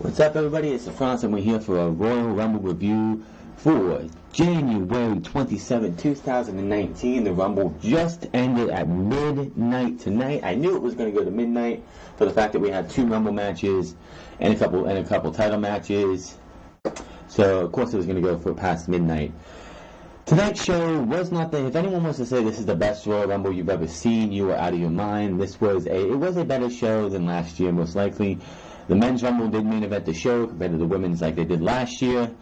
What's up, everybody? It's the France, and we're here for a Royal Rumble review for January 27, 2019. The Rumble just ended at midnight tonight. I knew it was going to go to midnight for the fact that we had two Rumble matches and a couple title matches. So, of course, it was going to go for past midnight. Tonight's show was not if anyone wants to say this is the best Royal Rumble you've ever seen, you are out of your mind. It was a better show than last year, most likely. The men's Rumble did main event the show compared to the women's like they did last year.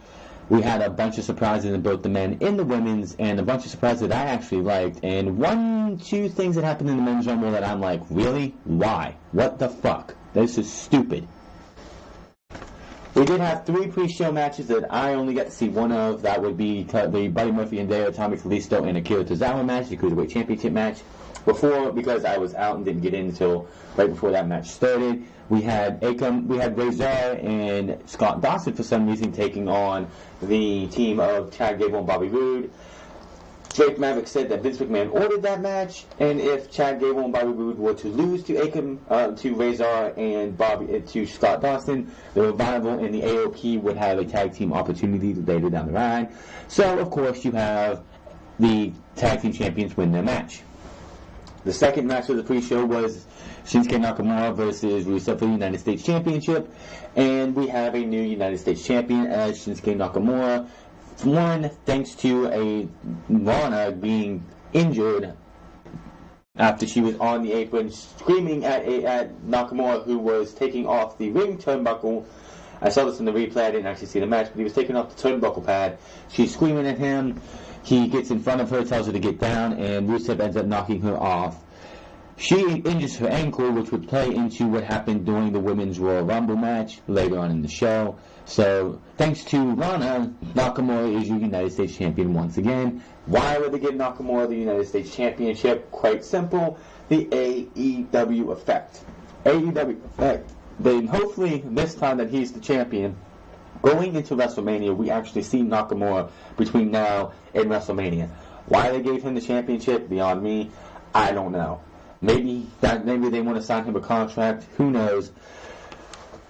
We had a bunch of surprises in both the men and the women's, and a bunch of surprises that I actually liked. And two things that happened in the men's Rumble that I'm like, really? Why? What the fuck? This is stupid. We did have three pre-show matches that I only got to see one of. That would be the Buddy Murphy and Deo, Tommy Felisto, and Akira Tozawa match, the Cruiserweight Championship match. Because I was out and didn't get in until right before that match started. We had Razor and Scott Dawson for some reason taking on the team of Chad Gable and Bobby Roode. Drake Maverick said that Vince McMahon ordered that match, and if Chad Gable and Bobby Roode were to lose to Razor and to Scott Dawson, the Revival and the AOP would have a tag team opportunity later down the line. So, of course, you have the tag team champions win their match. The second match of the pre-show was Shinsuke Nakamura versus Rusev for the United States Championship, and we have a new United States Champion as Shinsuke Nakamura. One, thanks to Lana being injured after she was on the apron screaming at Nakamura, who was taking off the ring turnbuckle. I saw this in the replay. I didn't actually see the match, but he was taking off the turnbuckle pad. She's screaming at him. He gets in front of her, tells her to get down, and Rusev ends up knocking her off. She injures her ankle, which would play into what happened during the Women's Royal Rumble match later on in the show. So, thanks to Lana, Nakamura is your United States Champion once again. Why would they give Nakamura the United States Championship? Quite simple, the AEW effect. AEW effect. Then hopefully, this time that he's the champion, going into WrestleMania, we actually see Nakamura between now and WrestleMania. Why they gave him the championship, beyond me, I don't know. Maybe they want to sign him a contract, who knows.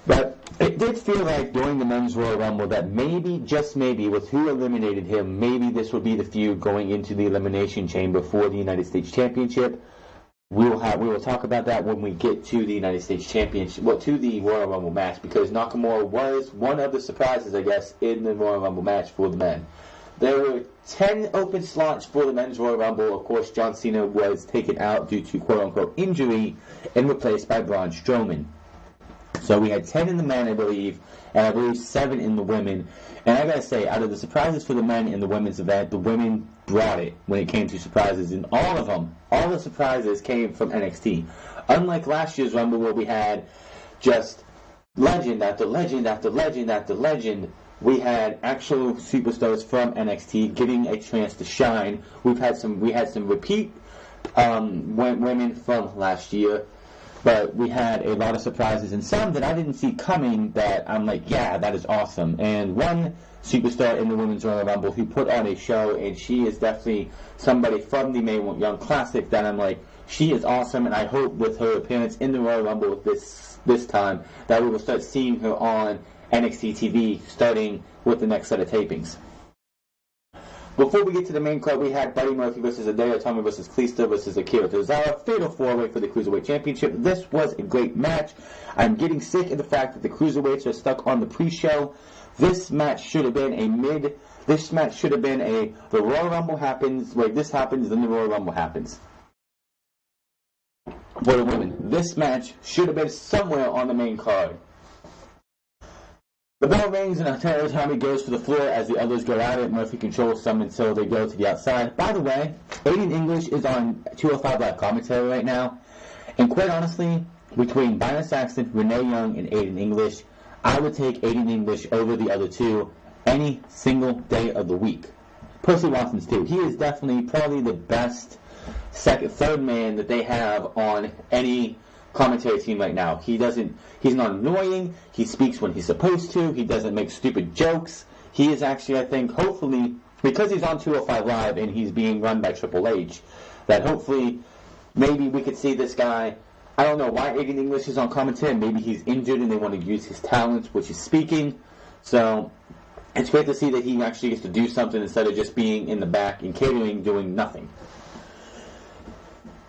But it did feel like during the Men's Royal Rumble that maybe, just maybe, with who eliminated him, maybe this would be the feud going into the Elimination Chamber for the United States Championship. We will talk about that when we get to the United States Championship, to the Royal Rumble match, because Nakamura was one of the surprises, I guess, in the Royal Rumble match for the men. There were 10 open slots for the Men's Royal Rumble. Of course, John Cena was taken out due to quote-unquote injury and replaced by Braun Strowman. So we had 10 in the men, I believe, and I believe 7 in the women. And I gotta say, out of the surprises for the men in the women's event, the women brought it when it came to surprises. And all of them, all the surprises came from NXT. Unlike last year's Rumble where we had just legend after legend after legend after legend, we had actual superstars from NXT getting a chance to shine. We had some repeat women from last year, but we had a lot of surprises and some that I didn't see coming that I'm like, yeah, that is awesome. And one superstar in the Women's Royal Rumble who put on a show, and she is definitely somebody from the Mae Young Classic that I'm like, she is awesome, and I hope with her appearance in the Royal Rumble this time that we will start seeing her on NXT TV starting with the next set of tapings. Before we get to the main card, we had Buddy Murphy versus Hideo Itami versus Kalisto versus Akira Tozawa, fatal four-way for the Cruiserweight Championship. This was a great match. I'm getting sick of the fact that the Cruiserweights are stuck on the pre-show. This match should have been the Royal Rumble happens, this happens, then the Royal Rumble happens. For the women, this match should have been somewhere on the main card. The bell rings and Hideo Itami goes for the floor as the others go at it. Murphy controls some until they go to the outside. By the way, Aiden English is on 205 Live commentary right now. And quite honestly, between Byron Saxton, Renee Young, and Aiden English, I would take Aiden English over the other two any single day of the week. Percy Watson's too. He is definitely probably the best third man that they have on any commentary team right now. He's not annoying, he speaks when he's supposed to, he doesn't make stupid jokes. He is actually, I think, hopefully, because he's on 205 Live and he's being run by Triple H, that hopefully maybe we could see this guy I don't know why Aiden English is on commentary. Maybe he's injured and they want to use his talents, which is speaking. So it's great to see that he actually gets to do something instead of just being in the back and catering, doing nothing.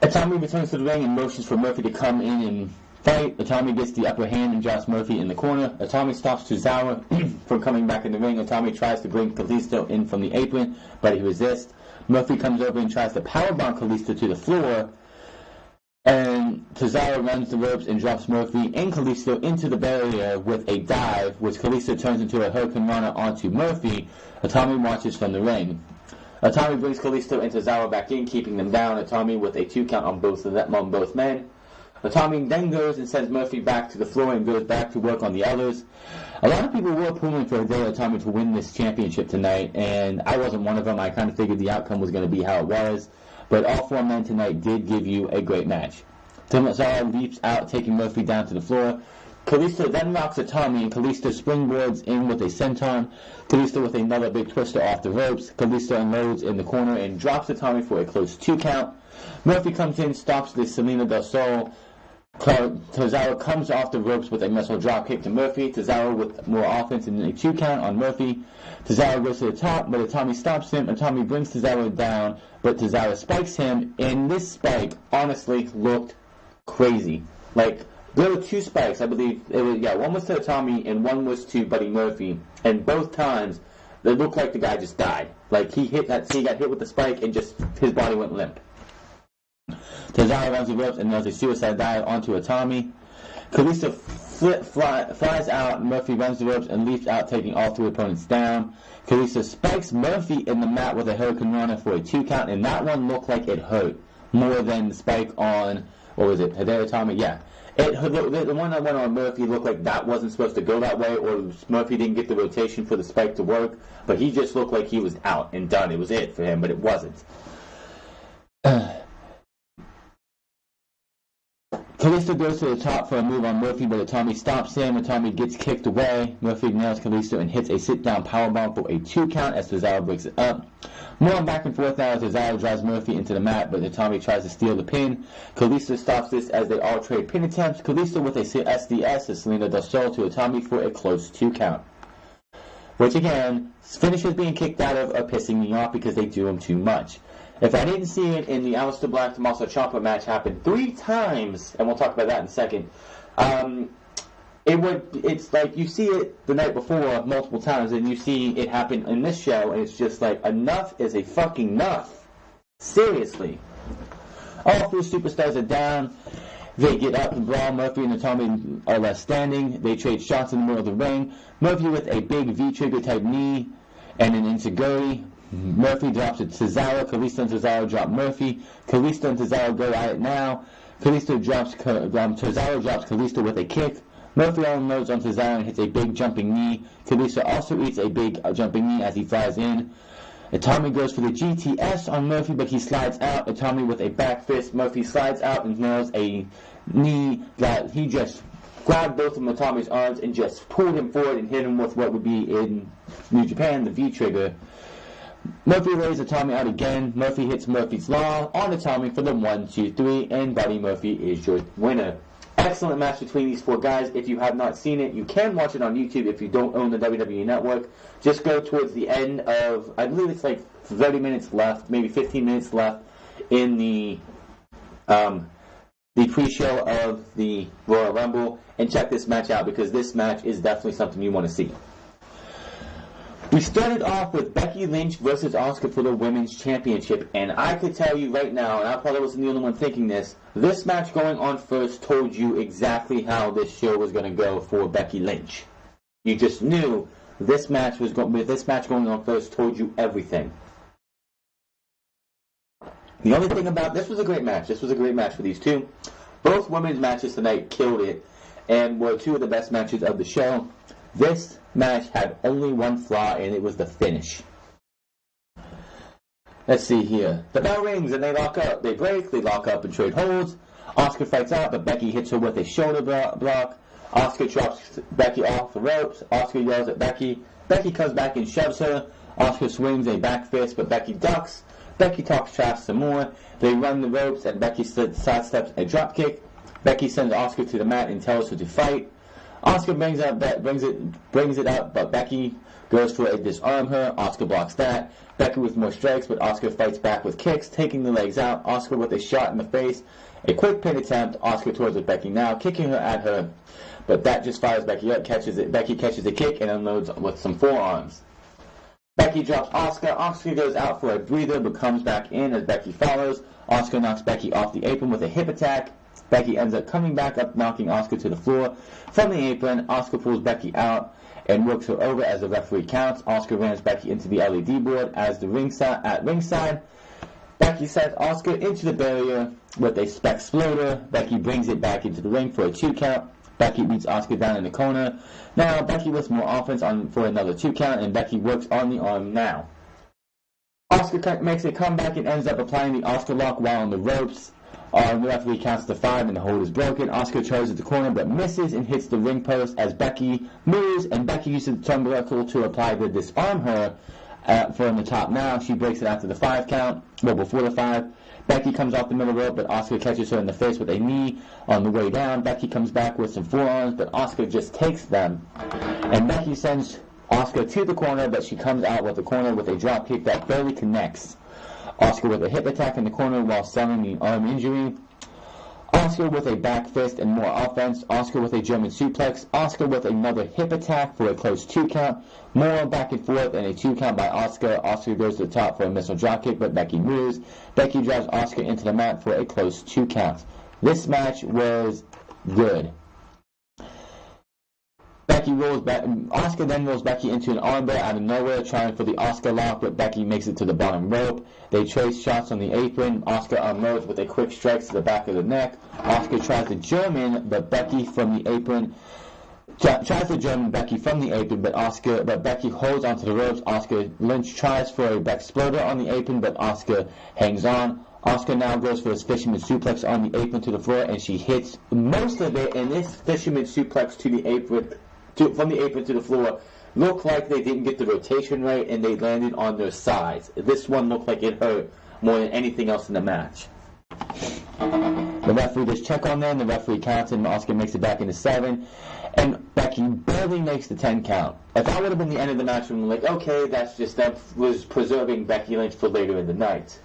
Itami returns to the ring and motions for Murphy to come in and fight. Itami gets the upper hand and drops Murphy in the corner. Itami stops Tozawa from coming back in the ring. Itami tries to bring Kalisto in from the apron, but he resists. Murphy comes over and tries to powerbomb Kalisto to the floor. And Tozawa runs the ropes and drops Murphy and Kalisto into the barrier with a dive, which Kalisto turns into a Hurricane Rana onto Murphy. Itami marches from the ring. Itami brings Kalisto and Tozawa back in, keeping them down. Itami with a 2 count on both men. Itami then goes and sends Murphy back to the floor and goes back to work on the others. A lot of people were pulling for Hideo Itami to win this championship tonight, and I wasn't one of them. I kind of figured the outcome was going to be how it was. But all 4 men tonight did give you a great match. Tozawa leaps out, taking Murphy down to the floor. Kalisto then rocks Itami, and Kalisto springboards in with a senton. Kalisto with another big twister off the ropes. Kalisto unloads in the corner and drops Itami for a close 2 count. Murphy comes in, stops the Selena del Sol. Tozawa comes off the ropes with a missile drop kick to Murphy. Tozawa with more offense and a 2 count on Murphy. Tozawa goes to the top, but Itami stops him. Itami brings Tozawa down, but Tozawa spikes him, and this spike honestly looked crazy. Like, there were 2 spikes, I believe. One was to Itami and one was to Buddy Murphy, and both times it looked like the guy just died. Like, he got hit with the spike and just his body went limp. Tozawa runs the ropes and does a suicide dive onto Itami. Kalisto flies out. Murphy runs the ropes and leaps out, taking all 3 opponents down. Kalisto spikes Murphy in the mat with a Hurricane Rana for a 2 count, and that one looked like it hurt more than the spike on, what was it, Hideo Itami? Yeah. The one that went on Murphy looked like that wasn't supposed to go that way, or Murphy didn't get the rotation for the spike to work, but he just looked like he was out and done. It was it for him, but it wasn't. Kalisto goes to the top for a move on Murphy, but Itami stops him. Itami gets kicked away. Murphy nails Kalisto and hits a sit-down powerbomb for a 2 count as Tozawa breaks it up. More back and forth now as Tozawa drives Murphy into the mat, but Itami tries to steal the pin. Kalisto stops this as they all trade pin attempts. Kalisto with a SDS as Selena del Sol to Itami for a close 2 count. Which again, finishes being kicked out of are pissing me off because they do them too much. If I didn't see it in the Aleister Black Tommaso Ciampa match happen 3 times, and we'll talk about that in a second, it's like you see it the night before multiple times, and you see it happen in this show, and it's just like, enough is a fucking enough. Seriously. All 3 superstars are down. They get up and brawl. Murphy and Itami are left standing. They trade shots in the middle of the ring. Murphy with a big V-trigger type knee and an enziguri. Murphy drops it to Tozawa. Kalisto and Tozawa drop Murphy. Kalisto and Tozawa go at it now. Tozawa drops Kalisto with a kick. Murphy unloads on Tozawa and hits a big jumping knee. Kalisto also eats a big jumping knee as he flies in. Itami goes for the GTS on Murphy, but he slides out. Itami with a back fist. Murphy slides out and nails a knee that he just grabbed both of Itami's arms and just pulled him forward and hit him with what would be in New Japan, the V-trigger. Murphy lays Itami out again. Murphy hits Murphy's Law on Itami for the 1, 2, 3, and Buddy Murphy is your winner. Excellent match between these 4 guys. If you have not seen it, you can watch it on YouTube if you don't own the WWE Network. Just go towards the end of, I believe it's like 30 minutes left, maybe 15 minutes left in the pre-show of the Royal Rumble, and check this match out because this match is definitely something you want to see. We started off with Becky Lynch versus Asuka for the Women's Championship, and I could tell you right now, and I probably wasn't the only one thinking this match going on first told you exactly how this show was going to go for Becky Lynch. You just knew this match going on first told you everything. The only thing about this was a great match. This was a great match for these 2. Both women's matches tonight killed it and were 2 of the best matches of the show. This match had only 1 flaw, and it was the finish. Let's see here. The bell rings, and they lock up. They break, they lock up and trade holds. Asuka fights out, but Becky hits her with a shoulder block. Asuka drops Becky off the ropes. Asuka yells at Becky. Becky comes back and shoves her. Asuka swings a back fist, but Becky ducks. Becky talks trash some more. They run the ropes, and Becky sidesteps a dropkick. Becky sends Asuka to the mat and tells her to fight. Asuka brings it up, but Becky goes for a disarm her. Asuka blocks that. Becky with more strikes, but Asuka fights back with kicks, taking the legs out. Asuka with a shot in the face. A quick pin attempt. Asuka towards with Becky now, kicking her at her, but that just fires Becky up. Becky catches a kick and unloads with some forearms. Becky drops Asuka. Asuka goes out for a breather, but comes back in as Becky follows. Asuka knocks Becky off the apron with a hip attack. Becky ends up coming back up, knocking Asuka to the floor. From the apron, Asuka pulls Becky out and works her over as the referee counts. Asuka rams Becky into the LED board at ringside. Becky sends Asuka into the barrier with a Spexploder. Becky brings it back into the ring for a 2 count. Becky beats Asuka down in the corner. Now Becky with more offense for another 2 count, and Becky works on the arm now. Asuka makes a comeback and ends up applying the Asuka lock while on the ropes. The referee counts to 5 and the hold is broken. Asuka charges the corner but misses and hits the ring post as Becky moves, and Becky uses the turnbuckle to apply the disarm her from the top now. She breaks it after the 5 count, well, before the 5. Becky comes off the middle rope, but Asuka catches her in the face with a knee on the way down. Becky comes back with some forearms, but Asuka just takes them. And Becky sends Asuka to the corner, but she comes out with the corner with a drop kick that barely connects. Asuka with a hip attack in the corner while selling the arm injury. Asuka with a back fist and more offense. Asuka with a German suplex. Asuka with another hip attack for a close 2 count. More back and forth and a 2 count by Asuka. Asuka goes to the top for a missile dropkick, but Becky moves. Becky drives Asuka into the mat for a close 2 count. This match was good. Asuka then rolls Becky into an armbar out of nowhere, trying for the Asuka lock, but Becky makes it to the bottom rope. They trade shots on the apron. Asuka unloads with a quick strike to the back of the neck. Asuka tries to German, but Becky from the apron. Tries to German Becky from the apron, but Becky holds onto the ropes. Asuka Lynch tries for a Bexploder on the apron, but Asuka hangs on. Asuka now goes for his fisherman suplex on the apron to the floor, and she hits most of it. And this fisherman suplex to the apron. From the apron to the floor, looked like they didn't get the rotation right and they landed on their sides. This one looked like it hurt more than anything else in the match. The referee does check on them, the referee counts and Asuka makes it back into 7, and Becky barely makes the 10 count. If that would have been the end of the match, I'm like, okay, that was preserving Becky Lynch for later in the night.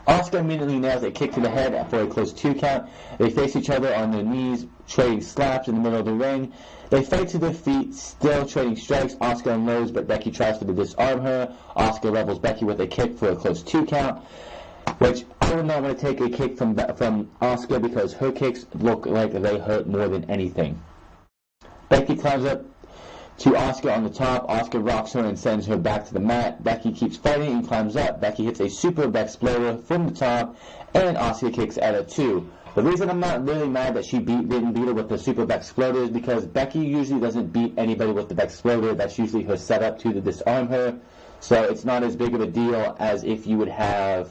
Asuka immediately nails a kick to the head for a close 2 count. They face each other on their knees, trading slaps in the middle of the ring. They fight to their feet, still trading strikes. Asuka unloads, but Becky tries to disarm her. Asuka levels Becky with a kick for a close 2 count, which I would not want to take a kick from Asuka because her kicks look like they hurt more than anything. Becky climbs up to Asuka on the top. Asuka rocks her and sends her back to the mat. Becky keeps fighting and climbs up. Becky hits a super Bexploder from the top, and Asuka kicks at her too. The reason I'm not really mad that she didn't beat her with the super Bexploder is because Becky usually doesn't beat anybody with the Bexploder. That's usually her setup to disarm her. So it's not as big of a deal as if you would have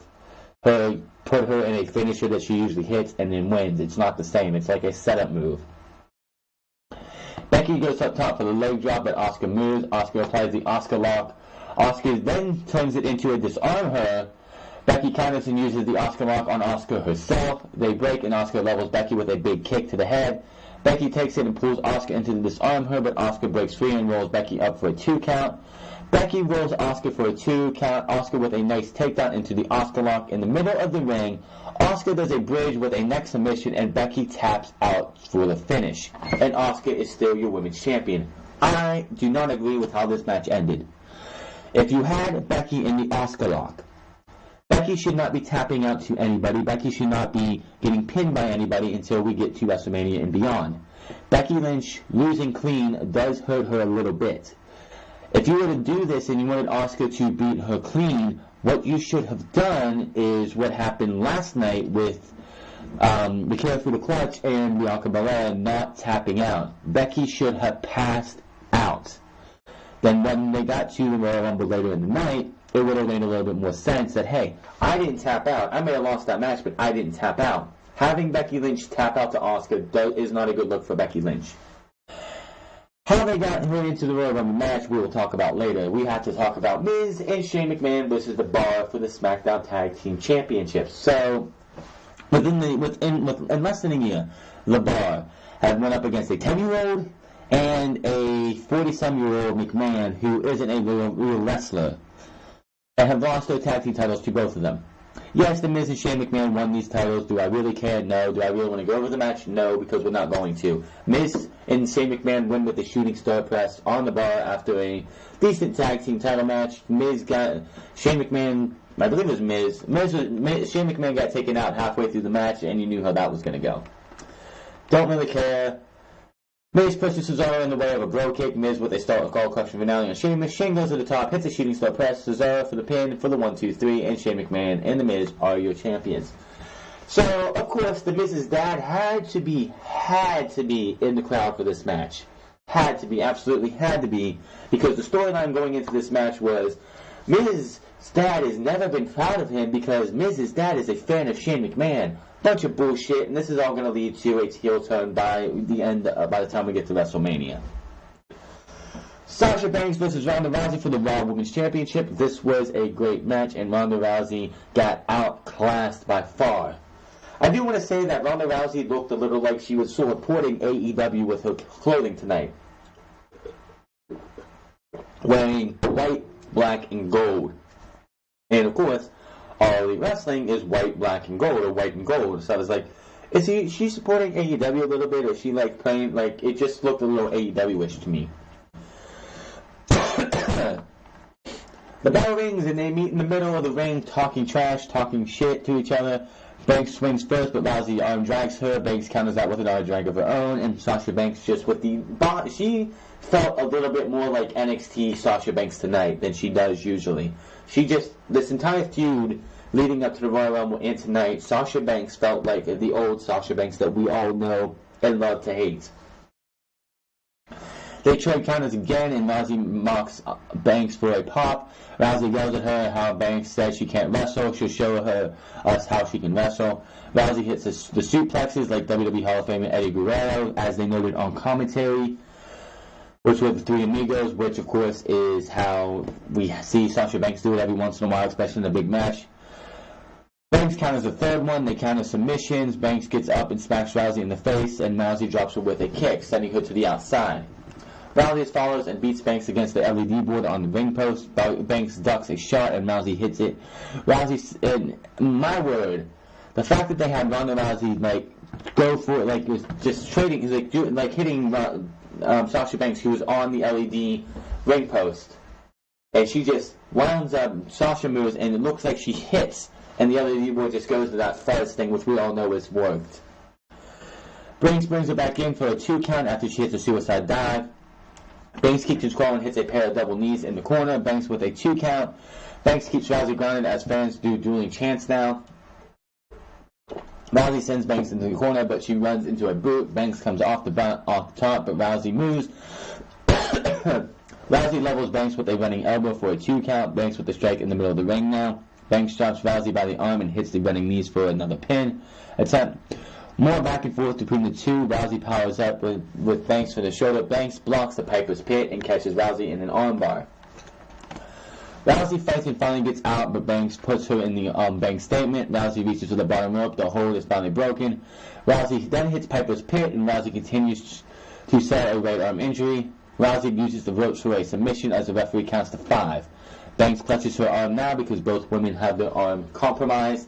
her put her in a finisher that she usually hits and then wins. It's not the same. It's like a setup move. Becky goes up top for the leg drop, but Asuka moves. Asuka applies the Asuka lock. Asuka then turns it into a disarm her. Becky counters and uses the Asuka lock on Asuka herself. They break and Asuka levels Becky with a big kick to the head. Becky takes it and pulls Asuka into the disarm her, but Asuka breaks free and rolls Becky up for a 2 count. Becky rolls Asuka for a 2 count. Asuka with a nice takedown into the Asuka lock in the middle of the ring. Asuka does a bridge with a neck submission and Becky taps out for the finish. And Asuka is still your women's champion. I do not agree with how this match ended. If you had Becky in the Asuka lock, Becky should not be tapping out to anybody. Becky should not be getting pinned by anybody until we get to WrestleMania and beyond. Becky Lynch losing clean does hurt her a little bit. If you were to do this and you wanted Asuka to beat her clean, what you should have done is what happened last night with the Care for the Clutch and Bianca Belair not tapping out. Becky should have passed out. Then when they got to the Royal Rumble later in the night, it would have made a little bit more sense that, hey, I didn't tap out. I may have lost that match, but I didn't tap out. Having Becky Lynch tap out to Asuka is not a good look for Becky Lynch. How they got her into the Royal Rumble match, we will talk about later. We have to talk about Miz and Shane McMahon versus The Bar for the SmackDown Tag Team Championships. So, in less than a year, the bar have went up against a 10-year-old and a 40-some-year-old McMahon who isn't a real wrestler, and have lost their tag team titles to both of them. Yes, The Miz and Shane McMahon won these titles. Do I really care? No. Do I really want to go over the match? No, because we're not going to. Miz and Shane McMahon win with the shooting star press on the bar after a decent tag team title match. Miz got Shane McMahon, I believe it was Miz. Shane McMahon got taken out halfway through the match, and you knew how that was going to go. Don't really care. Miz pushes Cesaro in the way of a bro kick. Miz with a skull crushing finale on Sheamus. Shane goes to the top, hits a shooting star press. Cesaro for the pin for the 1-2-3, and Shane McMahon and The Miz are your champions. So, of course, The Miz's dad had to be in the crowd for this match. Had to be, absolutely had to be, because the storyline going into this match was Miz's dad has never been proud of him because Miz's dad is a fan of Shane McMahon. Bunch of bullshit, and this is all going to lead to a heel turn by the time we get to WrestleMania. Sasha Banks versus Ronda Rousey for the Raw Women's Championship. This was a great match, and Ronda Rousey got outclassed by far. I do want to say that Ronda Rousey looked a little like she was supporting AEW with her clothing tonight. Wearing white, black, and gold. And of course, All Elite Wrestling is white, black, and gold, or white and gold. So I was like, is she supporting AEW a little bit, or is she like playing, like, it just looked a little AEW-ish to me. The bell rings, and they meet in the middle of the ring, talking trash, talking shit to each other. Banks swings first, but Rousey arm drags her. Banks counters that with another drag of her own, and Sasha Banks just with the she felt a little bit more like NXT Sasha Banks tonight than she does usually. She just, this entire feud leading up to the Royal Rumble and tonight, Sasha Banks felt like the old Sasha Banks that we all know and love to hate. They trade counters again, and Rousey mocks Banks for a pop. Rousey yells at her how Banks said she can't wrestle. She'll show us how she can wrestle. Rousey hits the suplexes like WWE Hall of Famer Eddie Guerrero, as they noted on commentary, which were the Three Amigos, which of course is how we see Sasha Banks do it every once in a while, especially in a big match. Banks counters the third one. They counter submissions. Banks gets up and smacks Rousey in the face, and Rousey drops her with a kick, sending her to the outside. Rousey follows and beats Banks against the LED board on the ring post. Banks ducks a shot, and Rousey hits it. Rousey, in my word, the fact that they had Ronda Rousey go for it, like was just trading, hitting Sasha Banks, who was on the LED ring post, and she just winds up. Sasha moves, and it looks like she hits, and the LED board just goes to that fuzz thing, which we all know is worked. Banks brings her back in for a 2 count after she hits a suicide dive. Banks keeps his crawl and hits a pair of double knees in the corner. Banks with a 2 count. Banks keeps Rousey grounded as fans do dueling chants now. Rousey sends Banks into the corner, but she runs into a boot. Banks comes off the top, but Rousey moves. Rousey levels Banks with a running elbow for a 2 count. Banks with the strike in the middle of the ring now. Banks drops Rousey by the arm and hits the running knees for another pin attempt. More back and forth between the two. Rousey powers up with Banks for the shoulder. Banks blocks the Piper's Pit and catches Rousey in an armbar. Rousey fights and finally gets out, but Banks puts her in the Banks statement. Rousey reaches to the bottom rope. The hold is finally broken. Rousey then hits Piper's Pit, and Rousey continues to sell a right arm injury. Rousey uses the ropes for a submission as the referee counts to 5. Banks clutches her arm now because both women have their arm compromised.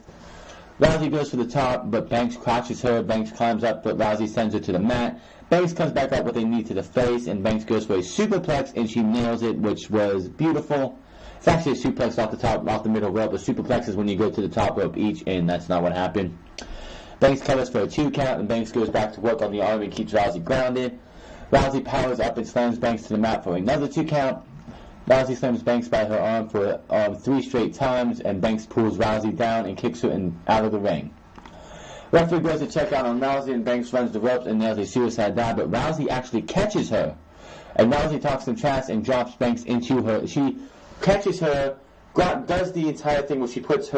Rousey goes for the top, but Banks crouches her. Banks climbs up, but Rousey sends her to the mat. Banks comes back up with a knee to the face, and Banks goes for a superplex, and she nails it, which was beautiful. It's actually a suplex off the middle rope. A superplex is when you go to the top rope each, and that's not what happened. Banks covers for a 2 count, and Banks goes back to work on the arm and keeps Rousey grounded. Rousey powers up and slams Banks to the mat for another 2 count. Rousey slams Banks by her arm for 3 straight times, and Banks pulls Rousey down and kicks her out of the ring. Referee goes to check out on Rousey, and Banks runs the ropes and nails a suicide dive, but Rousey actually catches her. And Rousey talks some trash and drops Banks into her. She catches her, does the entire thing where she puts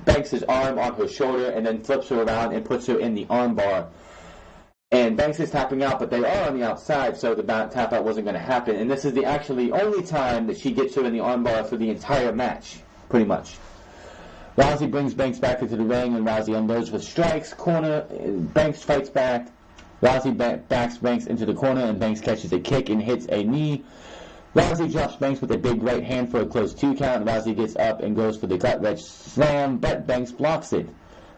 Banks' arm on her shoulder and then flips her around and puts her in the armbar. And Banks is tapping out, but they are on the outside, so the tap out wasn't going to happen. And this is the actually only time that she gets her in the armbar for the entire match, pretty much. Rousey brings Banks back into the ring, and Rousey unloads with strikes. Corner, Banks fights back. Rousey backs Banks into the corner, and Banks catches a kick and hits a knee. Rousey drops Banks with a big right hand for a close 2 count. Rousey gets up and goes for the gut-wrench slam, but Banks blocks it.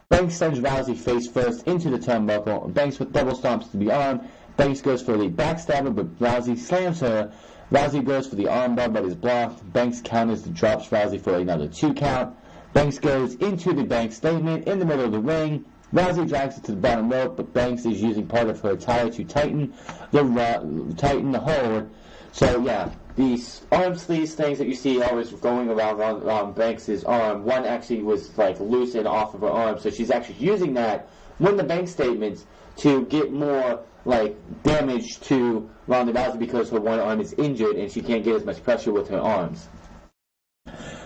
Banks sends Rousey face first into the turnbuckle. Banks with double stomps to the arm. Banks goes for the backstabber, but Rousey slams her. Rousey goes for the armbar, but is blocked. Banks counters and drops Rousey for another 2 count. Banks goes into the Banks statement in the middle of the ring. Rousey drags it to the bottom rope, but Banks is using part of her attire to tighten the hold. So yeah, these arm sleeves things that you see always going around on Banks' arm, one actually was like loose and off of her arm, so she's actually using that when the Banks statements to get more like damage to Ronda Rousey because her one arm is injured and she can't get as much pressure with her arms.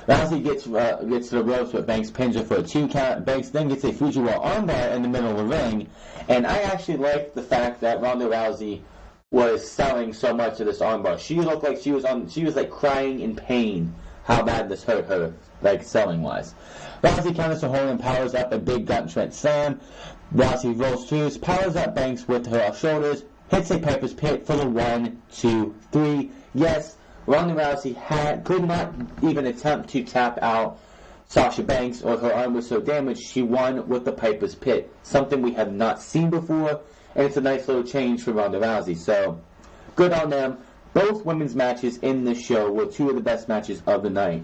Rousey gets to the ropes, but Banks pins her for a 2 count. Banks then gets a Fujiwara armbar in the middle of the ring, and I actually like the fact that Ronda Rousey was selling so much of this armbar. She looked like she was like crying in pain how bad this hurt her, like selling wise. Rousey counters the hold and powers up a big gut-wrench slam. Rousey rolls through, powers up Banks with her shoulders, hits a Piper's Pit for the 1, 2, 3. Yes, Ronda Rousey could not even attempt to tap out Sasha Banks, or her arm was so damaged she won with the Piper's Pit, something we have not seen before, and it's a nice little change for Ronda Rousey. So, good on them. Both women's matches in this show were 2 of the best matches of the night.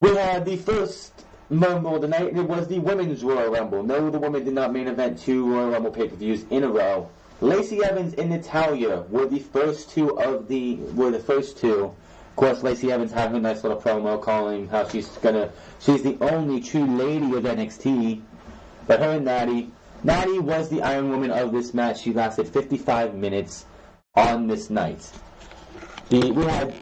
We had the first Rumble of the night, and it was the Women's Royal Rumble. No, the women did not main event 2 Royal Rumble pay-per-views in a row. Lacey Evans and Natalya were the first two. Of course, Lacey Evans had her nice little promo calling how she's the only true lady of NXT. But her and Natty was the Iron Woman of this match. She lasted 55 minutes on this night. We had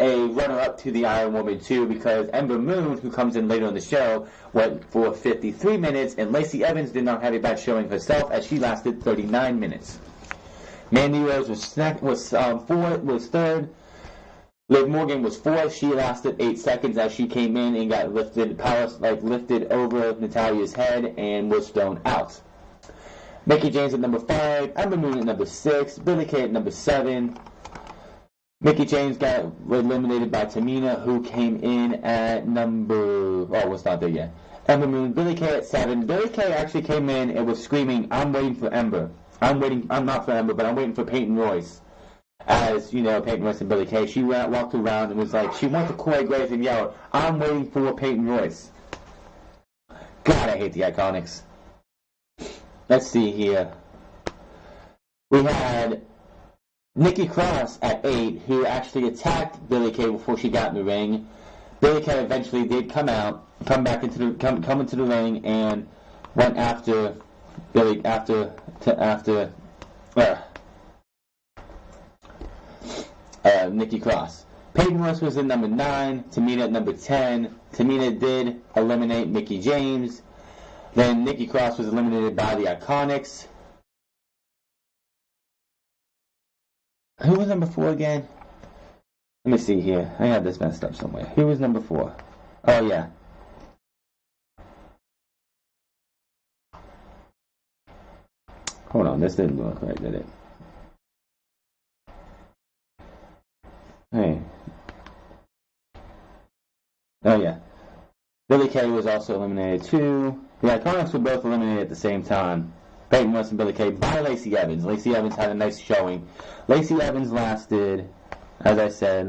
a runner-up to the Iron Woman too, because Ember Moon, who comes in later on the show, went for 53 minutes, and Lacey Evans did not have a bad showing herself, as she lasted 39 minutes. Mandy Rose was third. Liv Morgan was fourth. She lasted 8 seconds as she came in and got lifted over Natalya's head and was thrown out. Mickie James at number 5, Ember Moon at number 6, Billie Kay at number 7. Mickie James got eliminated by Tamina, who came in at was not there yet. Ember Moon, Billie Kay at 7. Billie Kay actually came in and was screaming, "I'm waiting for Ember. I'm not for Ember, but I'm waiting for Peyton Royce." As, you know, Peyton Royce and Billie Kay, she walked around and was like, she went to Corey Graves and yelled, "I'm waiting for Peyton Royce." God, I hate the Iconics. Let's see here. We had Nikki Cross at 8, who actually attacked Billie Kay before she got in the ring. Billie Kay eventually did come into the ring and went after Nikki Cross. Peyton Royce was at number 9, Tamina at number 10. Tamina did eliminate Mickie James. Then Nikki Cross was eliminated by the Iconics. Who was number 4 again? Let me see here. I have this messed up somewhere. Who was number 4? Oh, yeah. Hold on, this didn't look right, did it? Hey. Oh, yeah. Billie Kay was also eliminated too. The Iconics were both eliminated at the same time. Peyton Royce and Billie Kay by Lacey Evans. Lacey Evans had a nice showing. Lacey Evans lasted, as I said,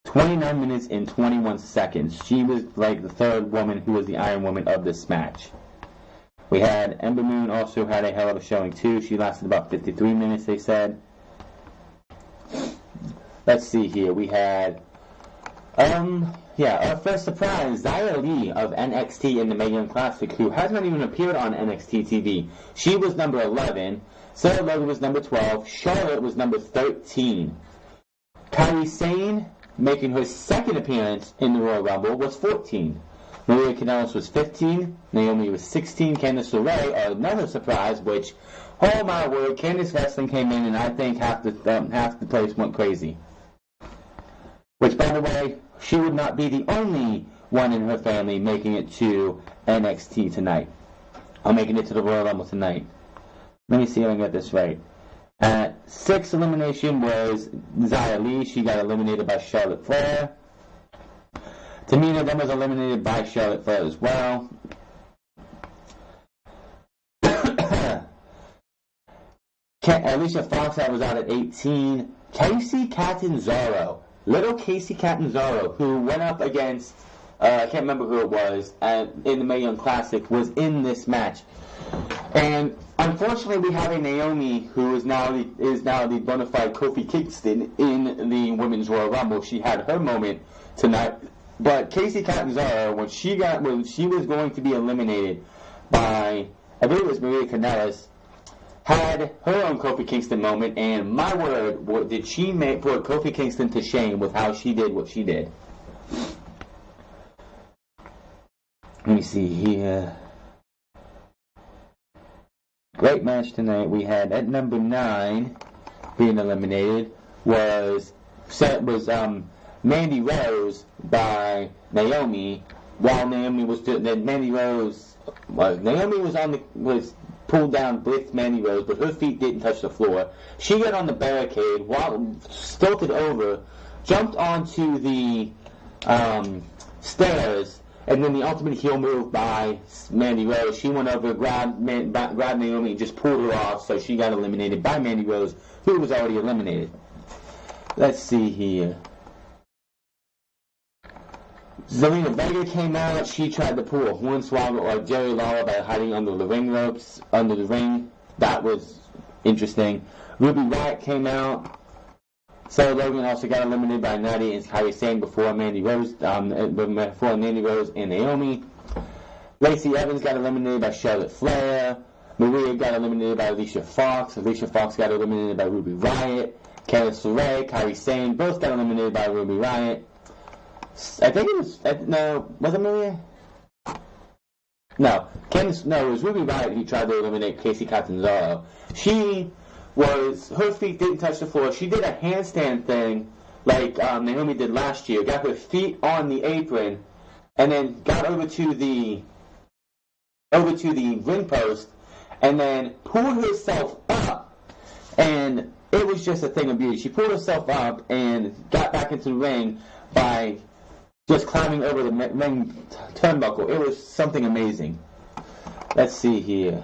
29 minutes and 21 seconds. She was like the third woman who was the Iron Woman of this match. We had Ember Moon also had a hell of a showing too. She lasted about 53 minutes, they said. Let's see here. We had, our first surprise, Xia Li of NXT in the Mae Young Classic, who hasn't even appeared on NXT TV. She was number 11. Sarah Logan was number 12. Charlotte was number 13. Kairi Sane, making her second appearance in the Royal Rumble, was 14. Maria Kanellis was 15. Naomi was 16. Candice LeRae, another surprise, which, oh my word, Candice Wrestling came in and I think half the place went crazy. by the way, she would not be the only one in her family making it to NXT tonight. Or making it to the Royal Rumble tonight. Let me see if I can get this right. Sixth elimination was Xia Li. She got eliminated by Charlotte Flair. Tamina then was eliminated by Charlotte Flair as well. Alicia Fox was out at 18. Casey Catanzaro, little Casey Catanzaro, who went up against, I can't remember who it was, in the Mae Young Classic, was in this match. And unfortunately, we have a Naomi who is now the bona fide Kofi Kingston in the Women's Royal Rumble. She had her moment tonight. But Casey Catanzaro, when she was going to be eliminated by, I believe it was Maria Kanellis, had her own Kofi Kingston moment, and my word, did she put Kofi Kingston to shame with how she did what she did. Let me see here. Great match tonight. We had at number 9 being eliminated was Mandy Rose by Naomi, while Naomi was pulled down with Mandy Rose, but her feet didn't touch the floor. She got on the barricade, stilted over, jumped onto the stairs, and then the ultimate heel move by Mandy Rose. She went over, grabbed Naomi, and just pulled her off, so she got eliminated by Mandy Rose, who was already eliminated. Let's see here. Zelina Vega came out. She tried to pull a hornswoggle or Jerry Lawler by hiding under the ring ropes, under the ring. That was interesting. Ruby Riott came out. Sarah Logan also got eliminated by Nadia and Kairi Sane before Mandy Rose and Naomi. Lacey Evans got eliminated by Charlotte Flair. Maria got eliminated by Alicia Fox. Alicia Fox got eliminated by Ruby Riott. Candice LeRae, Kairi Sane both got eliminated by Ruby Riott. I think it was, was it Maria? No, it was Ruby Riott who tried to eliminate Casey Catanzaro. Her feet didn't touch the floor. She did a handstand thing like Naomi did last year, got her feet on the apron, and then got over to the ring post, and then pulled herself up, and it was just a thing of beauty. She pulled herself up and got back into the ring by just climbing over the ring turnbuckle. It was something amazing. Let's see here.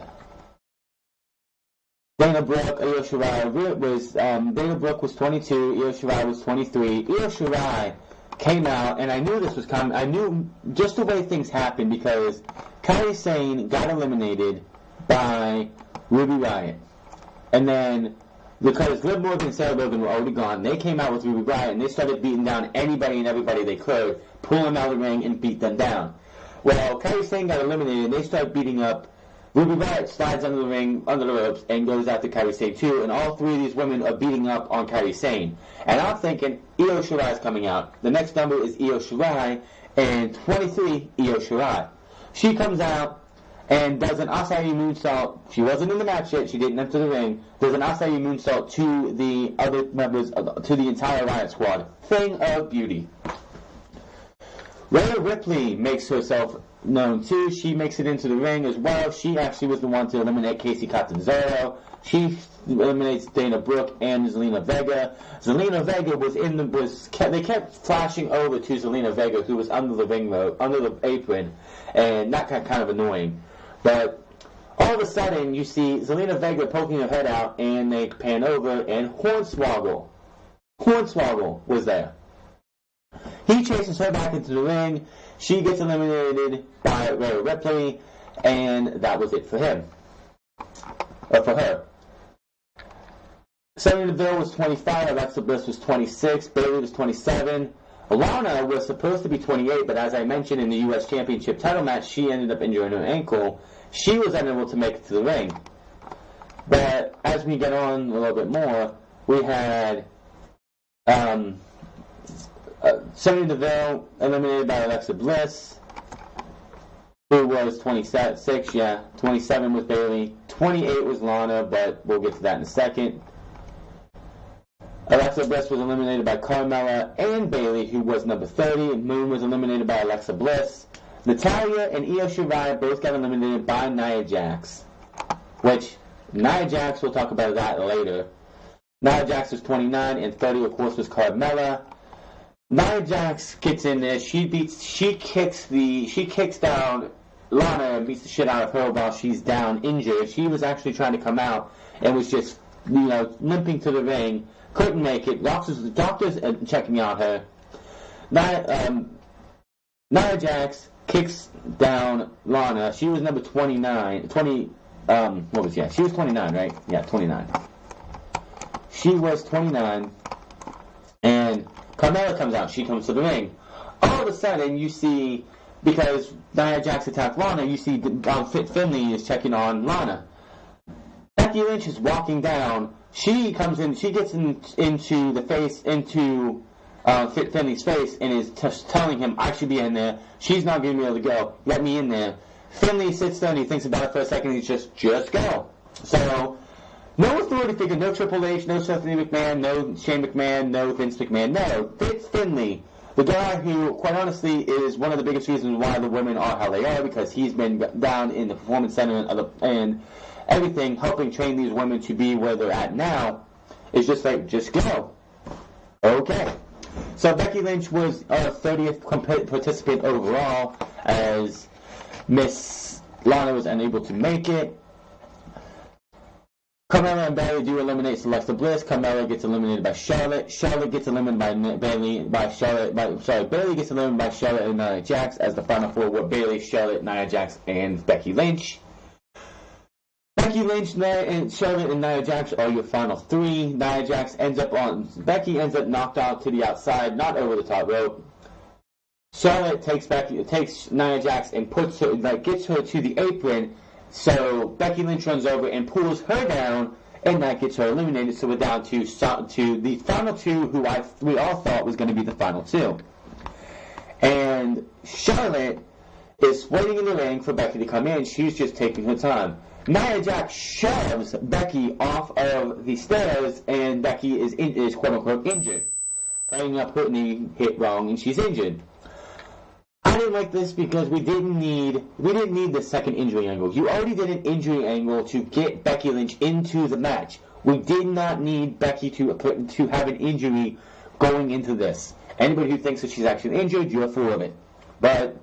Dana Brooke, Io Shirai Dana Brooke was 22, Io Shirai was 23. Io Shirai came out, and I knew this was coming. I knew just the way things happened because Kairi Sane got eliminated by Ruby Riott. And then, because Liv Morgan and Sarah Logan were already gone, they came out with Ruby Riott, and they started beating down anybody and everybody they could, pull them out of the ring and beat them down. Well, Kairi Sane got eliminated, and they started beating up. Ruby Riott slides under the ring, under the ropes, and goes after Kairi Sane too, and all three of these women are beating up on Kairi Sane. And I'm thinking, Io Shirai is coming out. The next number is Io Shirai, and 23, Io Shirai. She comes out and does an Asai moonsault. She wasn't in the match yet, she didn't enter the ring. Does an Asai moonsault to the other members, to the entire Riott Squad. Thing of beauty. Rhea Ripley makes herself known too. She makes it into the ring as well. She actually was the one to eliminate Casey Catanzaro. She eliminates Dana Brooke and Zelina Vega. Zelina Vega they kept flashing over to Zelina Vega, who was under the ring rope, under the apron, and that got kind of annoying. But all of a sudden, you see Zelina Vega poking her head out, and they pan over, and Hornswoggle was there. He chases her back into the ring. She gets eliminated by Rhea Ripley, and that was it for him. Or for her. Sonya Deville was 25, Alexa Bliss was 26, Bayley was 27. Alana was supposed to be 28, but as I mentioned in the U.S. Championship title match, she ended up injuring her ankle. She was unable to make it to the ring. But as we get on a little bit more, we had Sonya Deville eliminated by Alexa Bliss, who was 26, 27 was Bayley, 28 was Lana, but we'll get to that in a second. Alexa Bliss was eliminated by Carmella and Bayley, who was number 30. Moon was eliminated by Alexa Bliss. Natalya and Io Shirai both got eliminated by Nia Jax. Which, Nia Jax, we'll talk about that later. Nia Jax was 29, and 30, of course, was Carmella. Nia Jax gets in there. She kicks down Lana and beats the shit out of her while she's down, injured. She was actually trying to come out and was just, limping to the ring. Couldn't make it. The doctors checking out her. Nia Jax kicks down Lana. She was number 29. She was 29, right? Yeah, 29. She was 29. And Carmella comes out. She comes to the ring. All of a sudden, you see, because Nia Jax attacked Lana, you see Fit Finlay is checking on Lana. Becky Lynch is walking down. She comes in. She gets into Fit Finlay's face and is telling him, I should be in there. She's not going to be able to go. Let me in there. Finlay sits there and he thinks about it for a second and he's just go. So, no authority figure, no Triple H, no Stephanie McMahon, no Shane McMahon, no Vince McMahon. No, Fit Finlay, the guy who, quite honestly, is one of the biggest reasons why the women are how they are, because he's been down in the Performance Center and everything, helping train these women to be where they're at now, is just go. Okay. So Becky Lynch was our 30th participant overall, as Miss Lana was unable to make it. Carmella and Bayley do eliminate Alexa Bliss. Carmella gets eliminated by Charlotte. Charlotte gets eliminated by Bayley gets eliminated by Charlotte and Nia Jax, as the final four were Bayley, Charlotte, Nia Jax, and Becky Lynch. Becky Lynch, Charlotte, and Nia Jax are your final three. Becky ends up knocked out to the outside, not over the top rope. Charlotte takes Nia Jax and gets her to the apron. So Becky Lynch runs over and pulls her down, and that gets her eliminated. So we're down to the final two, who we all thought was going to be the final two. And Charlotte is waiting in the ring for Becky to come in. She's just taking her time. Nia Jax shoves Becky off of the stairs, and Becky is quote unquote injured. Playing up her knee hit wrong, and she's injured. I didn't like this because we didn't need the second injury angle. You already did an injury angle to get Becky Lynch into the match. We did not need Becky to have an injury going into this. Anybody who thinks that she's actually injured, you're full of it. But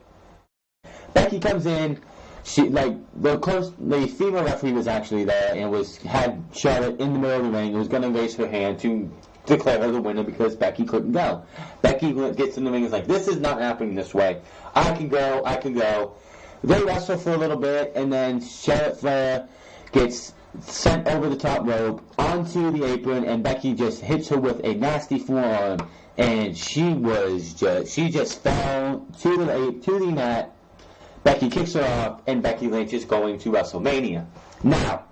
Becky comes in. The female referee was actually there and had Charlotte in the middle of the ring and was going to raise her hand to declare her the winner because Becky couldn't go. Becky gets in the ring and is like, this is not happening this way. I can go. They wrestle for a little bit, and then Charlotte Flair gets sent over the top rope onto the apron, and Becky just hits her with a nasty forearm, and she just fell to the mat. Becky kicks her off, and Becky Lynch is going to WrestleMania. Now,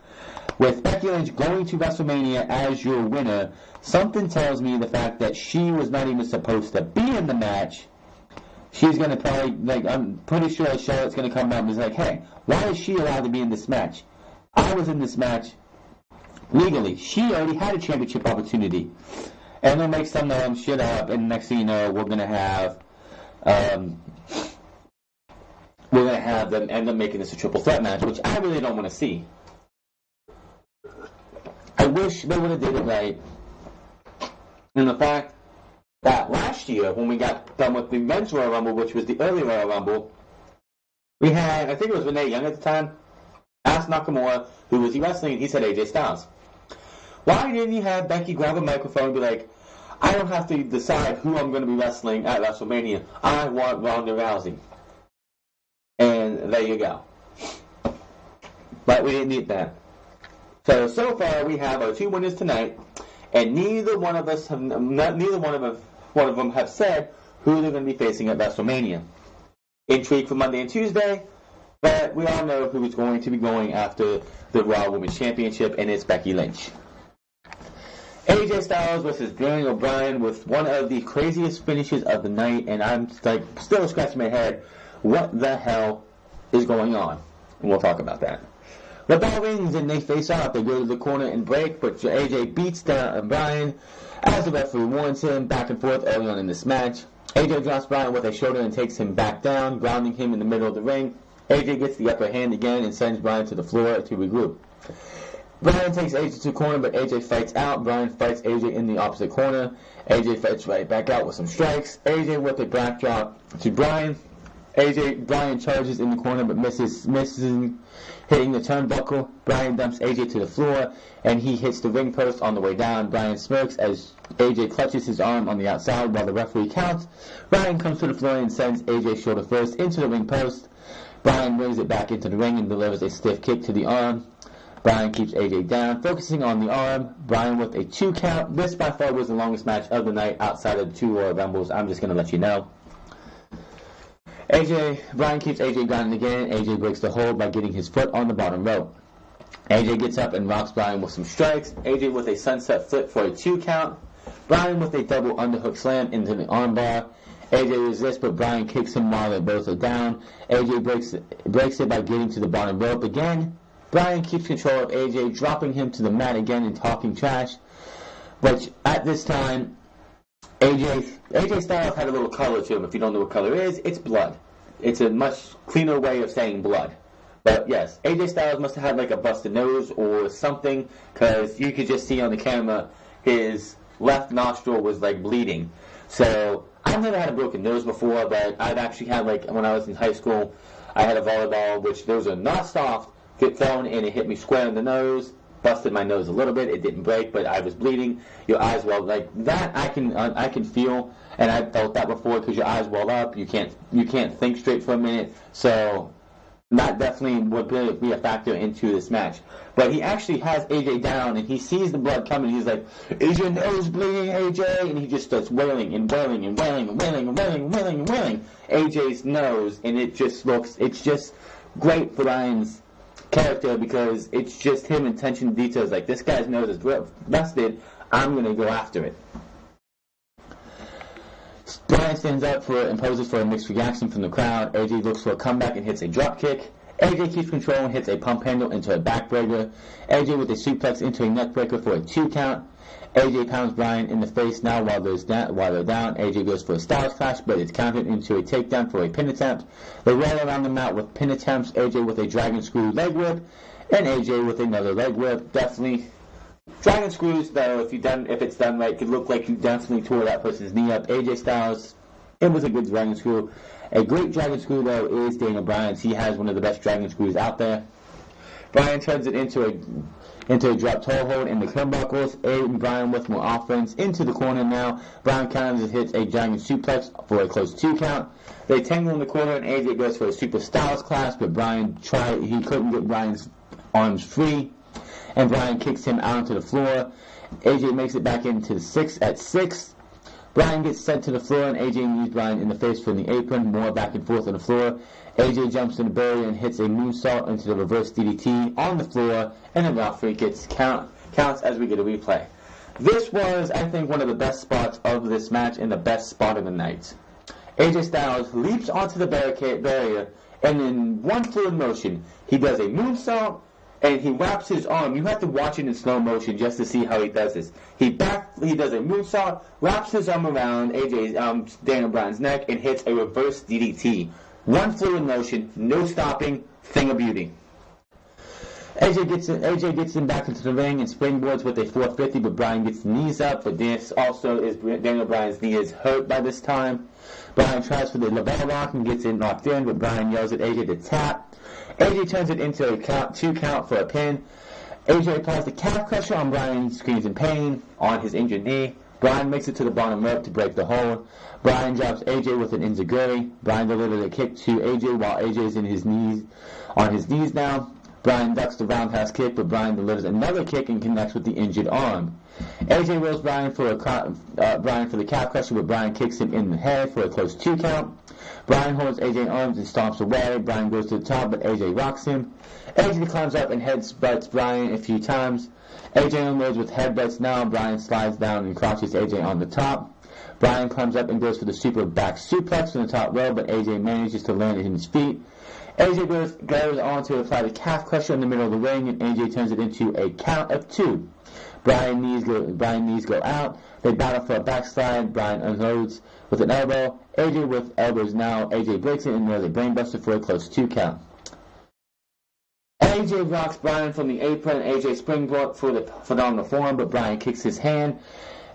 with Becky Lynch going to WrestleMania as your winner, something tells me the fact that she was not even supposed to be in the match. She's going to probably, I'm pretty sure Charlotte's going to come out and be like, hey, why is she allowed to be in this match? I was in this match legally. She already had a championship opportunity. And they'll make some shit up, and next thing you know, we're going to have them end up making this a triple threat match, which I really don't want to see. I wish they would have did it right. And the fact that last year, when we got done with the men's Royal Rumble, which was the early Royal Rumble, we had, I think it was Renee Young at the time, asked Nakamura, who was he wrestling, and he said AJ Styles. Why didn't you have Becky grab a microphone and be like, I don't have to decide who I'm going to be wrestling at WrestleMania. I want Ronda Rousey. And there you go. But we didn't need that. So far we have our two winners tonight, and neither one of them have said who they're going to be facing at WrestleMania. Intrigue for Monday and Tuesday, but we all know who is going to be going after the Raw Women's Championship, and it's Becky Lynch. AJ Styles versus Daniel O'Brien with one of the craziest finishes of the night, and I'm still scratching my head. What the hell is going on? And we'll talk about that. The bell rings and they face off. They go to the corner and break, but AJ beats down Bryan as the referee warns him. Back and forth early on in this match. AJ drops Bryan with a shoulder and takes him back down, grounding him in the middle of the ring. AJ gets the upper hand again and sends Bryan to the floor to regroup. Bryan takes AJ to the corner, but AJ fights out. Bryan fights AJ in the opposite corner. AJ fights right back out with some strikes. AJ with a backdrop to Bryan. Bryan charges in the corner but misses hitting the turnbuckle. Bryan dumps AJ to the floor and he hits the ring post on the way down. Bryan smirks as AJ clutches his arm on the outside while the referee counts. Bryan comes to the floor and sends AJ shoulder first into the ring post. Bryan brings it back into the ring and delivers a stiff kick to the arm. Bryan keeps AJ down, focusing on the arm. Bryan with a 2 count. This by far was the longest match of the night outside of the 2 Royal Rumbles. I'm just going to let you know. Bryan keeps AJ grounded again. AJ breaks the hold by getting his foot on the bottom rope. AJ gets up and rocks Bryan with some strikes. AJ with a sunset flip for a 2 count. Bryan with a double underhook slam into the armbar. AJ resists, but Bryan kicks him while they both are down. AJ breaks it by getting to the bottom rope again. Bryan keeps control of AJ, dropping him to the mat again and talking trash. But at this time, AJ Styles had a little color to him. If you don't know what color is, it's blood. It's a much cleaner way of saying blood. But yes, AJ Styles must have had like a busted nose or something, because you could just see on the camera his left nostril was like bleeding. So I've never had a broken nose before, but I've actually had, like, when I was in high school, I had a volleyball, which those are not soft, get thrown and it hit me square in the nose. Busted my nose a little bit. It didn't break, but I was bleeding. Your eyes well, like that. I can feel, and I've felt that before because your eyes well up. You can't think straight for a minute. So that definitely would be a factor into this match. But he actually has AJ down, and he sees the blood coming. He's like, "Is your nose bleeding, AJ?" And he just starts wailing and wailing and wailing and wailing and wailing and wailing and wailing AJ's nose, and it's just great for Bryan's character, because it's just him in attention to details. Like, this guy's nose is busted, I'm going to go after it. Bryan stands up and poses for a mixed reaction from the crowd. AJ looks for a comeback and hits a drop kick. AJ keeps control and hits a pump handle into a backbreaker. AJ with a suplex into a neckbreaker for a 2 count. AJ pounds Bryan in the face now while they're down. AJ goes for a Styles Clash, but it's countered into a takedown for a pin attempt. They roll around the mat with pin attempts. AJ with a dragon screw leg whip, and AJ with another leg whip. Definitely, dragon screws, though, if it's done right, could look like you definitely tore that person's knee up. AJ Styles, it was a good dragon screw. A great dragon screw, though, is Daniel Bryan's. He has one of the best dragon screws out there. Bryan turns it into a drop toe hold in the turnbuckles. Bryan with more offense into the corner now. Bryan counters and hits a giant suplex for a close 2 count. They tangle in the corner and AJ goes for a Super Styles Clash, but he couldn't get Bryan's arms free, and Bryan kicks him out onto the floor. AJ makes it back into the 6. Bryan gets sent to the floor, and AJ knees Bryan in the face from the apron. More back and forth on the floor. AJ jumps in the barrier and hits a moonsault into the reverse DDT on the floor, and the referee counts as we get a replay. This was, I think, one of the best spots of this match and the best spot of the night. AJ Styles leaps onto the barrier, and in one fluid motion, he does a moonsault, and he wraps his arm. You have to watch it in slow motion just to see how he does this. He does a moonsault, wraps his arm around Daniel Bryan's neck, and hits a reverse DDT. One fluid motion, no stopping, thing of beauty. AJ gets him back into the ring and springboards with a 450, but Bryan gets the knees up. But this also is Daniel Bryan's knee is hurt by this time. Bryan tries for the label lock and gets it knocked in, but Bryan yells at AJ to tap. AJ turns it into a 2 count for a pin. AJ applies the calf crusher on Bryan, screams in pain on his injured knee. Bryan makes it to the bottom rope to break the hold. Bryan drops AJ with an enziguri. Bryan delivers a kick to AJ while AJ is on his knees now. Bryan ducks the roundhouse kick, but Bryan delivers another kick and connects with the injured arm. AJ rolls Bryan for the calf crusher, but Bryan kicks him in the head for a close 2 count. Bryan holds AJ's arms and stomps away. Bryan goes to the top, but AJ rocks him. AJ climbs up and headbutts Bryan a few times. AJ unloads with headbutts now. Bryan slides down and crouches AJ on the top. Bryan climbs up and goes for the super back suplex from the top row, but AJ manages to land at his feet. AJ goes on to apply the calf crusher in the middle of the ring, and AJ turns it into a count of 2. Bryan knees go out. They battle for a backslide. Bryan unloads with an elbow. AJ with elbows now. AJ breaks it, and there's a brainbuster for a close 2 count. AJ rocks Bryan from the apron. AJ springboard for the phenomenal form, but Bryan kicks his hand.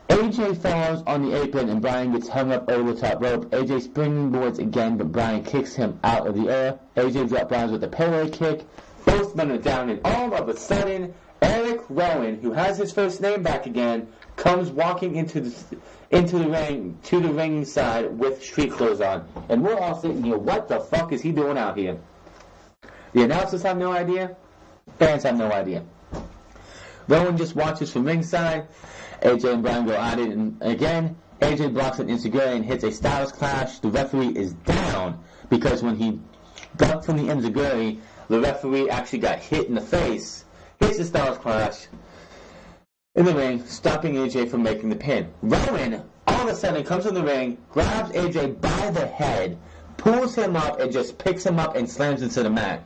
AJ falls on the apron, and Bryan gets hung up over the top rope. AJ springboards again, but Bryan kicks him out of the air. AJ drops Bryan with a parallel kick. Both men are down, and all of a sudden, Eric Rowan, who has his first name back again, comes walking into the ring, to the ring side with street clothes on. And we're all sitting here, what the fuck is he doing out here? The announcers have no idea. Fans have no idea. Rowan just watches from ringside. AJ and Bryan go at it, and again, AJ blocks an enziguri and hits a Styles Clash. The referee is down because when he ducked from the enziguri, the referee actually got hit in the face. Hits the Styles Clash in the ring, stopping AJ from making the pin. Rowan, all of a sudden, comes in the ring, grabs AJ by the head, pulls him up, and just picks him up and slams into the mat.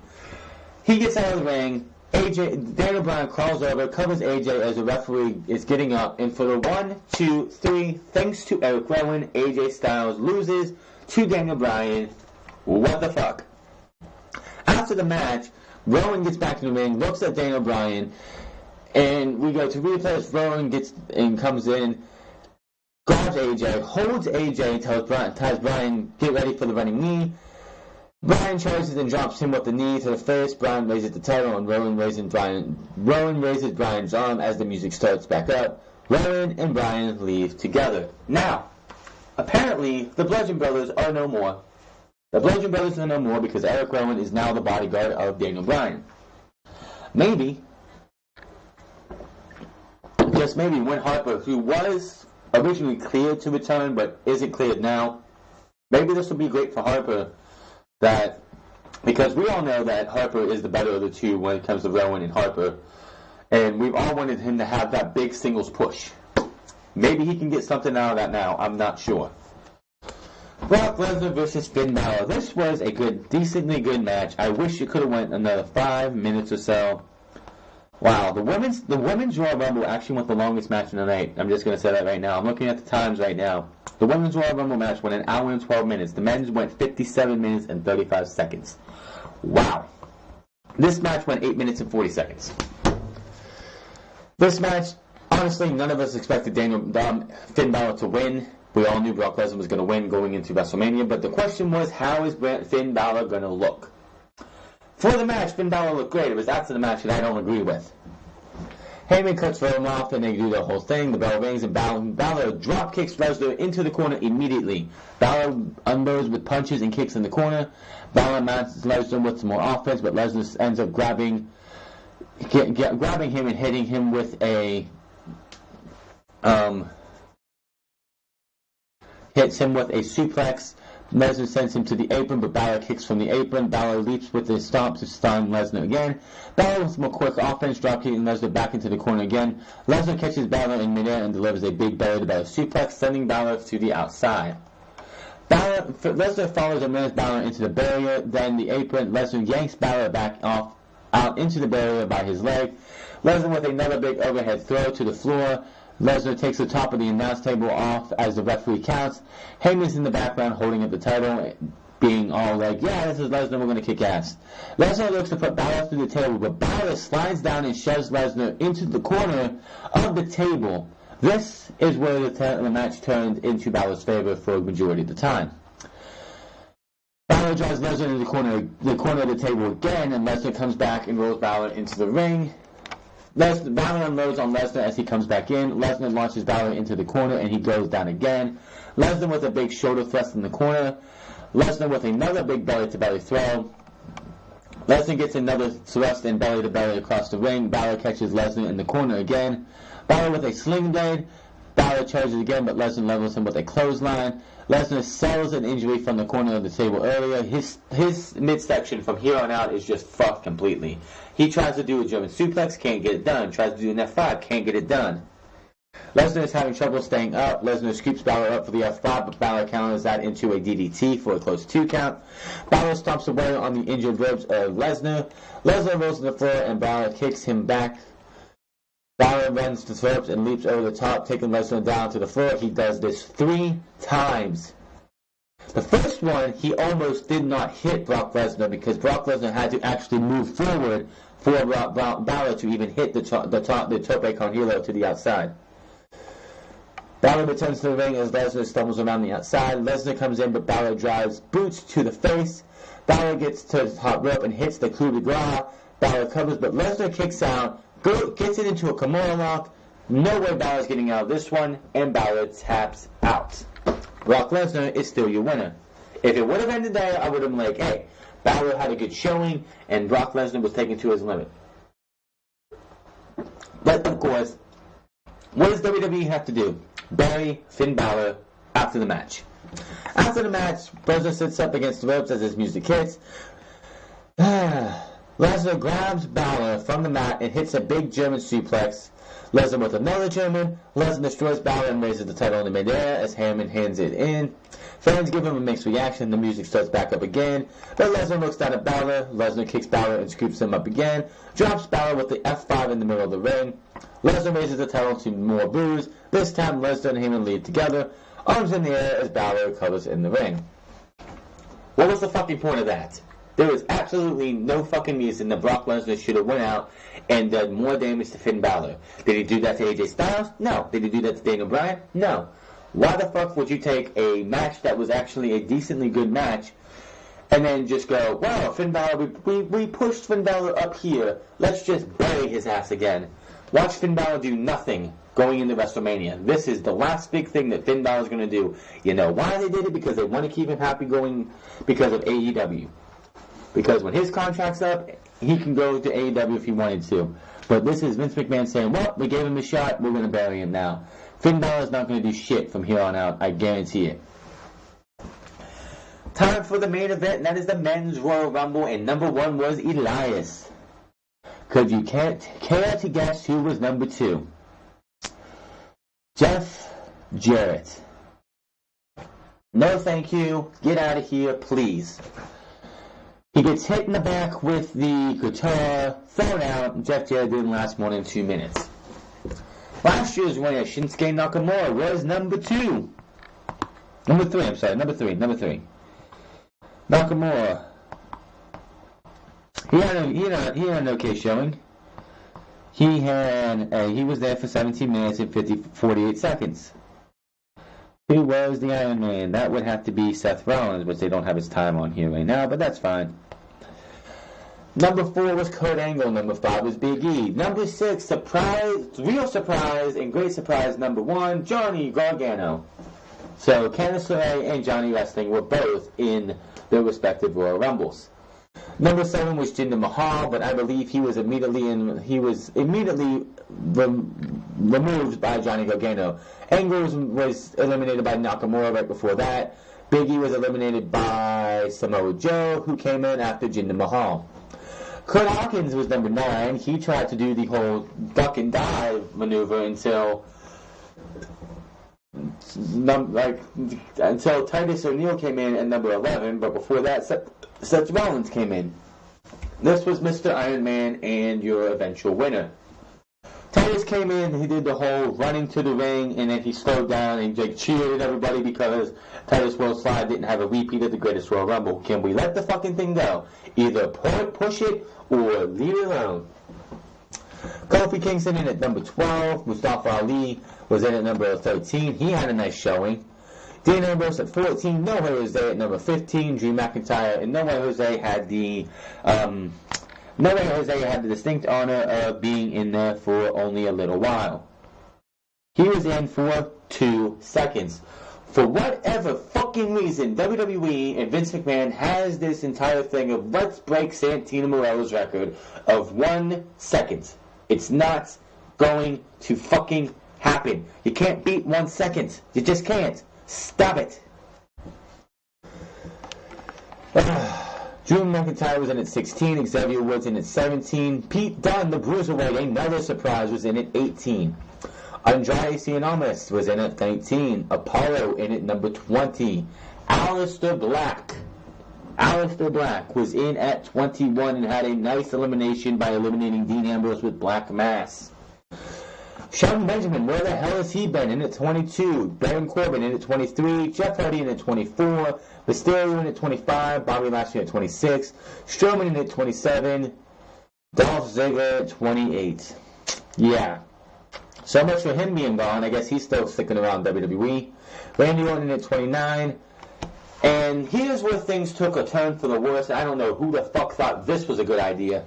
He gets out of the ring. Daniel Bryan crawls over, covers AJ as the referee is getting up, and for the 1, 2, 3, thanks to Eric Rowan, AJ Styles loses to Daniel Bryan. What the fuck? After the match, Rowan gets back in the ring, looks at Daniel Bryan, and we go to replays. Rowan gets and comes in, grabs AJ, holds AJ, tells Bryan, get ready for the running knee. Bryan charges and drops him with the knee to the face. Bryan raises the title, and Rowan raises Bryan's arm as the music starts back up. Rowan and Bryan leave together. Now, apparently, the Bludgeon Brothers are no more. The Bludgeon Brothers are no more because Eric Rowan is now the bodyguard of Daniel Bryan. Maybe, just maybe, when Harper, who was originally cleared to return but isn't cleared now, maybe this will be great for Harper. Because we all know that Harper is the better of the two when it comes to Rowan and Harper, and we've all wanted him to have that big singles push. Maybe he can get something out of that now. I'm not sure. Brock Lesnar versus Finn Balor. This was a decently good match. I wish it could have went another 5 minutes or so. Wow, the women's Royal Rumble actually went the longest match in the night. I'm just going to say that right now. I'm looking at the times right now. The women's Royal Rumble match went an hour and 12 minutes. The men's went 57 minutes and 35 seconds. Wow. This match went 8 minutes and 40 seconds. This match, honestly, none of us expected Finn Balor to win. We all knew Brock Lesnar was going to win going into WrestleMania, but the question was, how is Finn Balor going to look? For the match, Finn Balor looked great. It was after the match that I don't agree with. Heyman cuts Rowan off, and they do the whole thing. The bell rings, and Balor drop kicks Lesnar into the corner immediately. Balor unloads with punches and kicks in the corner. Balor mounts Lesnar with some more offense, but Lesnar ends up grabbing him and hitting him with a hits him with a suplex. Lesnar sends him to the apron, but Balor kicks from the apron. Balor leaps with his stomp to stun Lesnar again. Balor with some more quick offense, dropkicking Lesnar back into the corner again. Lesnar catches Balor in midair and delivers a big belly-to-belly suplex, sending Balor to the outside. Lesnar follows and runs Balor into the barrier, then the apron. Lesnar yanks Balor back out into the barrier by his leg. Lesnar with another big overhead throw to the floor. Lesnar takes the top of the announce table off as the referee counts. Heyman's in the background holding up the title, being all like, yeah, this is Lesnar, we're going to kick ass. Lesnar looks to put Balor through the table, but Balor slides down and shoves Lesnar into the corner of the table. This is where the match turned into Balor's favor for a majority of the time. Balor drives Lesnar into the corner of the table again, and Lesnar comes back and rolls Balor into the ring. Balor unloads on Lesnar as he comes back in. Lesnar launches Balor into the corner, and he goes down again. Lesnar with a big shoulder thrust in the corner. Lesnar with another big belly-to-belly throw. Lesnar gets another thrust and belly-to-belly across the ring. Balor catches Lesnar in the corner again. Balor with a sling blade. Balor charges again, but Lesnar levels him with a clothesline. Lesnar sells an injury from the corner of the table earlier. His midsection from here on out is just fucked completely. He tries to do a German suplex, can't get it done. Tries to do an F5, can't get it done. Lesnar is having trouble staying up. Lesnar scoops Balor up for the F5, but Balor counters that into a DDT for a close 2 count. Balor stomps away on the injured ribs of Lesnar. Lesnar rolls to the floor and Balor kicks him back. Balor runs to the ropes and leaps over the top, taking Lesnar down to the floor. He does this 3 times. The first one, he almost did not hit Brock Lesnar because Brock Lesnar had to actually move forward for Balor to even hit the tope con hilo to the outside. Balor returns to the ring as Lesnar stumbles around the outside. Lesnar comes in, but Balor drives boots to the face. Balor gets to the top rope and hits the coup de grace. Balor covers, but Lesnar kicks out, gets it into a Kimura lock. No way Balor's getting out of this one, and Balor taps out. Brock Lesnar is still your winner. If it would have ended there, I would have been like, hey, Balor had a good showing, and Brock Lesnar was taken to his limit. But, of course, what does WWE have to do? Bury Finn Balor after the match. After the match, Lesnar sits up against the ropes as his music hits. Lesnar grabs Balor from the mat and hits a big German suplex. Lesnar with another German. Lesnar destroys Balor and raises the title in midair as Heyman hands it in. Fans give him a mixed reaction. The music starts back up again. But Lesnar looks down at Balor. Lesnar kicks Balor and scoops him up again. Drops Balor with the F5 in the middle of the ring. Lesnar raises the title to more boos. This time Lesnar and Heyman lead together. Arms in the air as Balor recovers in the ring. What was the fucking point of that? There was absolutely no fucking reason that Brock Lesnar should have went out and done more damage to Finn Balor. Did he do that to AJ Styles? No. Did he do that to Daniel Bryan? No. Why the fuck would you take a match that was actually a decently good match and then just go, well, Finn Balor, we pushed Finn Balor up here. Let's just bury his ass again. Watch Finn Balor do nothing going into WrestleMania. This is the last big thing that Finn Balor is going to do. You know why they did it? Because they want to keep him happy going because of AEW. Because when his contract's up, he can go to AEW if he wanted to. But this is Vince McMahon saying, well, we gave him a shot, we're going to bury him now. Finn Balor's not going to do shit from here on out, I guarantee it. Time for the main event, and that is the Men's Royal Rumble, and number 1 was Elias. Could you care to guess who was number 2? Jeff Jarrett. No thank you, get out of here, please. He gets hit in the back with the guitar, thrown out. Jeff Jarrett didn't last more than 2 minutes. Last year's winner, Shinsuke Nakamura, was number 3. Nakamura. He had an okay showing. He was there for 17 minutes and 48 seconds. Who was the Iron Man? That would have to be Seth Rollins, which they don't have his time on here right now, but that's fine. Number 4 was Kurt Angle. Number 5 was Big E. Number 6, real surprise and great surprise, number 1, Johnny Gargano. So Candice LeRae and Johnny Wrestling were both in their respective Royal Rumbles. Number 7 was Jinder Mahal, but I believe he was immediately removed by Johnny Gargano. Angle was eliminated by Nakamura right before that. Big E was eliminated by Samoa Joe, who came in after Jinder Mahal. Kurt Hawkins was number 9. He tried to do the whole duck and dive maneuver until Titus O'Neil came in at number 11, but before that, Seth Rollins came in. This was Mr. Iron Man and your eventual winner. Titus came in, he did the whole running to the ring, and then he slowed down and cheered everybody because Titus World Slide didn't have a repeat of the Greatest Royal Rumble. Can we let the fucking thing go? Either push it or leave it alone. Kofi Kingston in at number 12. Mustafa Ali was in at number 13. He had a nice showing. Dean Ambrose at 14. No Way Jose at number 15. Drew McIntyre and No Way Jose had the distinct honor of being in there for only a little while. He was in for 2 seconds. For whatever fucking reason, WWE and Vince McMahon has this entire thing of let's break Santino Marella's record of 1 second. It's not going to fucking happen. You can't beat 1 second. You just can't. Stop it. Drew McIntyre was in at 16. Xavier Woods in at 17. Pete Dunne, the Bruiserweight, another surprise, was in at 18. Andrade Cien was in at 19. Apollo in at number 20. Aleister Black was in at 21 and had a nice elimination by eliminating Dean Ambrose with Black Mass. Shelton Benjamin, where the hell has he been? In at 22. Baron Corbin in at 23. Jeff Hardy in at 24. Mysterio in at 25. Bobby Lashley at 26. Strowman in at 27. Dolph Ziggler at 28. Yeah. So much for him being gone. I guess he's still sticking around WWE. Randy Orton at 29. And here's where things took a turn for the worse. I don't know who the fuck thought this was a good idea.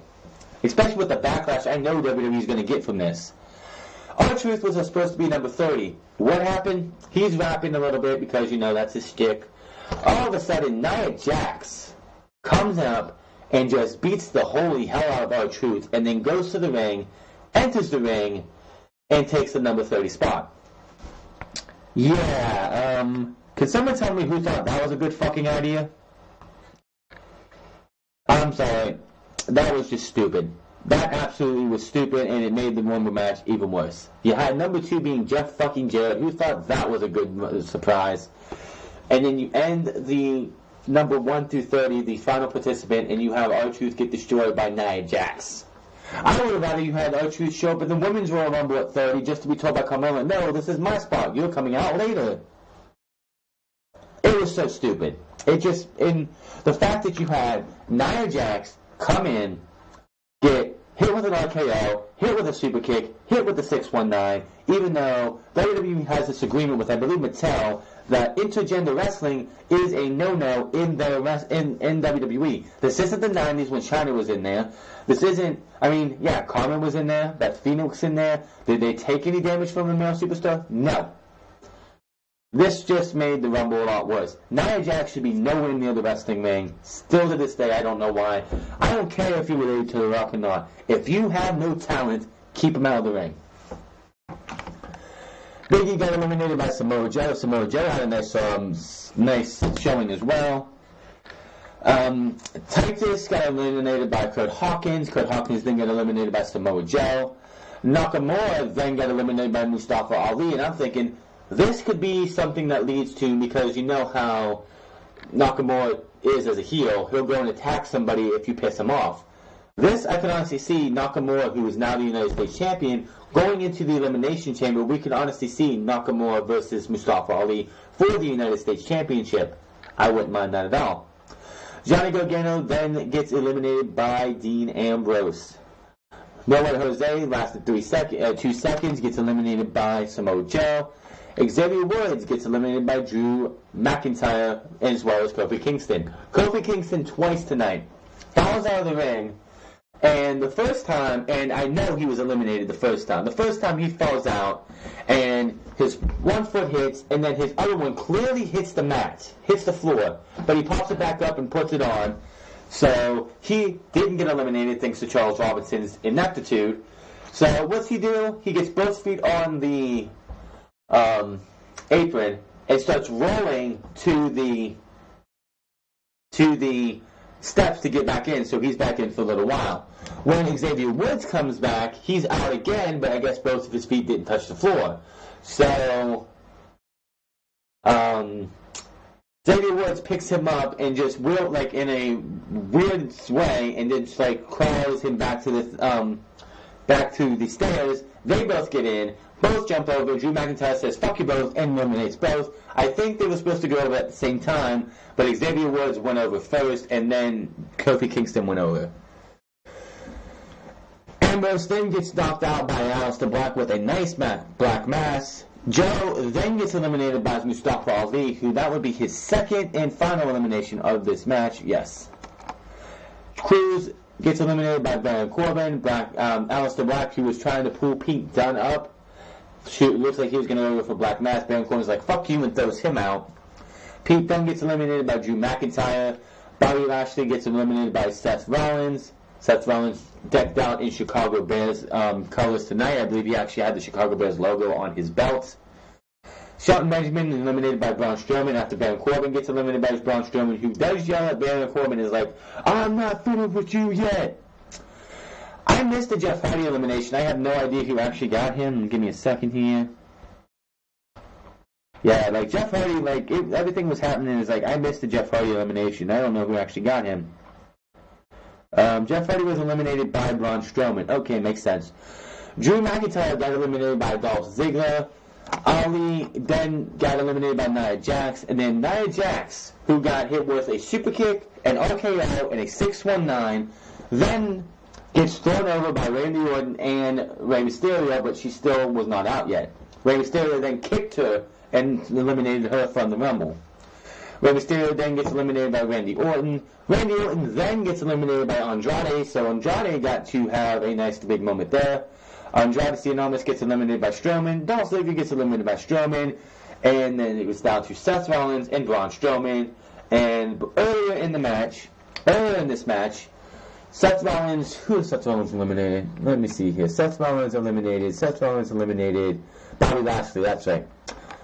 Especially with the backlash I know WWE's going to get from this. R-Truth was supposed to be number 30. What happened? He's rapping a little bit because, you know, that's his shtick. All of a sudden, Nia Jax comes up and just beats the holy hell out of R-Truth and then goes to the ring, enters the ring, and takes the number 30 spot. Yeah, can someone tell me who thought that was a good fucking idea? I'm sorry. That was just stupid. That absolutely was stupid, and it made the Rumble match even worse. You had number 2 being Jeff fucking Jarrett, who thought that was a good surprise. And then you end the number 1 through 30, the final participant, and you have R-Truth get destroyed by Nia Jax. I would have rather you had R-Truth show up at the Women's Royal Rumble at 30 just to be told by Carmella, no, this is my spot, you're coming out later. It was so stupid. It just, in the fact that you had Nia Jax come in, get hit with an RKO, hit with a super kick, hit with a 619, even though WWE has this agreement with, I believe, Mattel, that intergender wrestling is a no-no in WWE. This isn't the 90s when China was in there. This isn't, I mean, yeah, Carmen was in there, Beth Phoenix in there. Did they take any damage from the male superstar? No. This just made the Rumble a lot worse. Nia Jax should be nowhere near the wrestling ring. Still to this day, I don't know why. I don't care if you're related to The Rock or not. If you have no talent, keep him out of the ring. Big E got eliminated by Samoa Joe. Samoa Joe had a nice showing as well. Titus got eliminated by Kurt Hawkins. Kurt Hawkins then got eliminated by Samoa Joe. Nakamura then got eliminated by Mustafa Ali. And I'm thinking, this could be something that leads to, because you know how Nakamura is as a heel, he'll go and attack somebody if you piss him off. This, I can honestly see Nakamura, who is now the United States Champion, going into the Elimination Chamber. We can honestly see Nakamura versus Mustafa Ali for the United States Championship. I wouldn't mind that at all. Johnny Gargano then gets eliminated by Dean Ambrose. No Way Jose lasted 2 seconds, gets eliminated by Samoa Joe. Xavier Woods gets eliminated by Drew McIntyre, as well as Kofi Kingston. Kofi Kingston twice tonight falls out of the ring, and the first time, and I know he was eliminated the first time. The first time he falls out, and his one foot hits, and then his other one clearly hits the mat, hits the floor, but he pops it back up and puts it on. So he didn't get eliminated thanks to Charles Robinson's ineptitude. So what's he do? He gets both feet on the apron and starts rolling to the steps to get back in, so he's back in for a little while. When Xavier Woods comes back, he's out again, but I guess both of his feet didn't touch the floor. So Xavier Woods picks him up and just in a weird way, and then just crawls him back to the stairs. They both get in. Both jump over. Drew McIntyre says, fuck you both, and eliminates both. I think they were supposed to go over at the same time, but Xavier Woods went over first, and then Kofi Kingston went over. Ambrose then gets knocked out by Aleister Black with a nice black mass. Joe then gets eliminated by Mustafa Ali, who that would be his second and final elimination of this match. Yes. Cruz gets eliminated by Baron Corbin. Aleister Black, who was trying to pull Pete Dunne up. Looks like he was going to go for Black Mass. Baron Corbin's like, fuck you, and throws him out. Pete Dunne gets eliminated by Drew McIntyre. Bobby Lashley gets eliminated by Seth Rollins. Seth Rollins decked out in Chicago Bears colors tonight. I believe he actually had the Chicago Bears logo on his belt. Shelton Benjamin is eliminated by Braun Strowman after Baron Corbin gets eliminated by Braun Strowman, who does yell at Baron Corbin, is like, I'm not finished with you yet. I missed the Jeff Hardy elimination. I have no idea who actually got him. Give me a second here. Yeah, like Jeff Hardy, like everything was happening. Is like I missed the Jeff Hardy elimination. I don't know who actually got him. Jeff Hardy was eliminated by Braun Strowman. Okay, makes sense. Drew McIntyre got eliminated by Dolph Ziggler. Ali then got eliminated by Nia Jax, and then Nia Jax, who got hit with a super kick, an RKO, and a 619, then gets thrown over by Randy Orton and Rey Mysterio, but she still was not out yet. Rey Mysterio then kicked her and eliminated her from the Rumble. Rey Mysterio then gets eliminated by Randy Orton. Randy Orton then gets eliminated by Andrade, so Andrade got to have a nice big moment there. Andrade Cien gets eliminated by Strowman. Dolph Ziggler gets eliminated by Strowman. And then it was down to Seth Rollins and Braun Strowman. And earlier in this match, Seth Rollins, who is Seth Rollins eliminated? Let me see here. Seth Rollins eliminated. Bobby Lashley, that's right.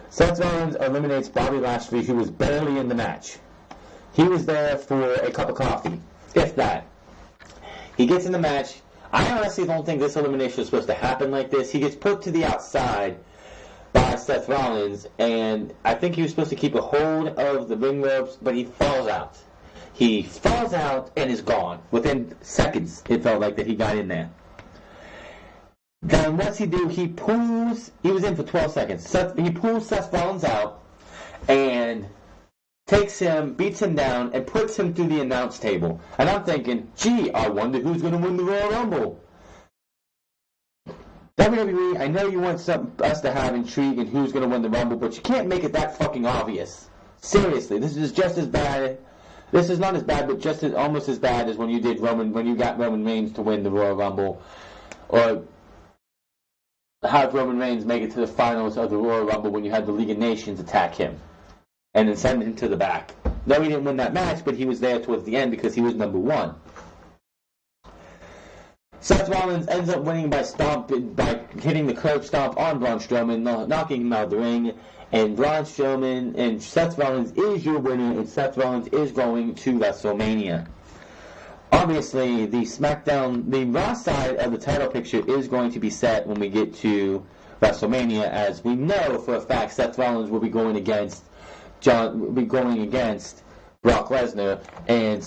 Seth Rollins eliminates Bobby Lashley, who was barely in the match. He was there for a cup of coffee, if that. He gets in the match. I honestly don't think this elimination is supposed to happen like this. He gets put to the outside by Seth Rollins, and I think he was supposed to keep a hold of the ring ropes, but he falls out. He falls out and is gone. Within seconds, it felt like that he got in there. Then what's he do? He was in for 12 seconds. He pulls Seth Rollins out and takes him, beats him down, and puts him through the announce table. And I'm thinking, gee, I wonder who's going to win the Royal Rumble. WWE, I know you want us to have intrigue in who's going to win the Rumble, but you can't make it that fucking obvious. Seriously, this is just as bad. This is not as bad, but almost as bad as when you got Roman Reigns to win the Royal Rumble, or have Roman Reigns make it to the finals of the Royal Rumble when you had the League of Nations attack him and then send him to the back. No, he didn't win that match, but he was there towards the end because he was number one. Seth Rollins ends up winning by hitting the curb stomp on Braun Strowman, knocking him out of the ring, and Braun Strowman and Seth Rollins is your winner, and Seth Rollins is going to WrestleMania. Obviously, the Raw side of the title picture is going to be set when we get to WrestleMania, as we know for a fact Seth Rollins will be going against Brock Lesnar, and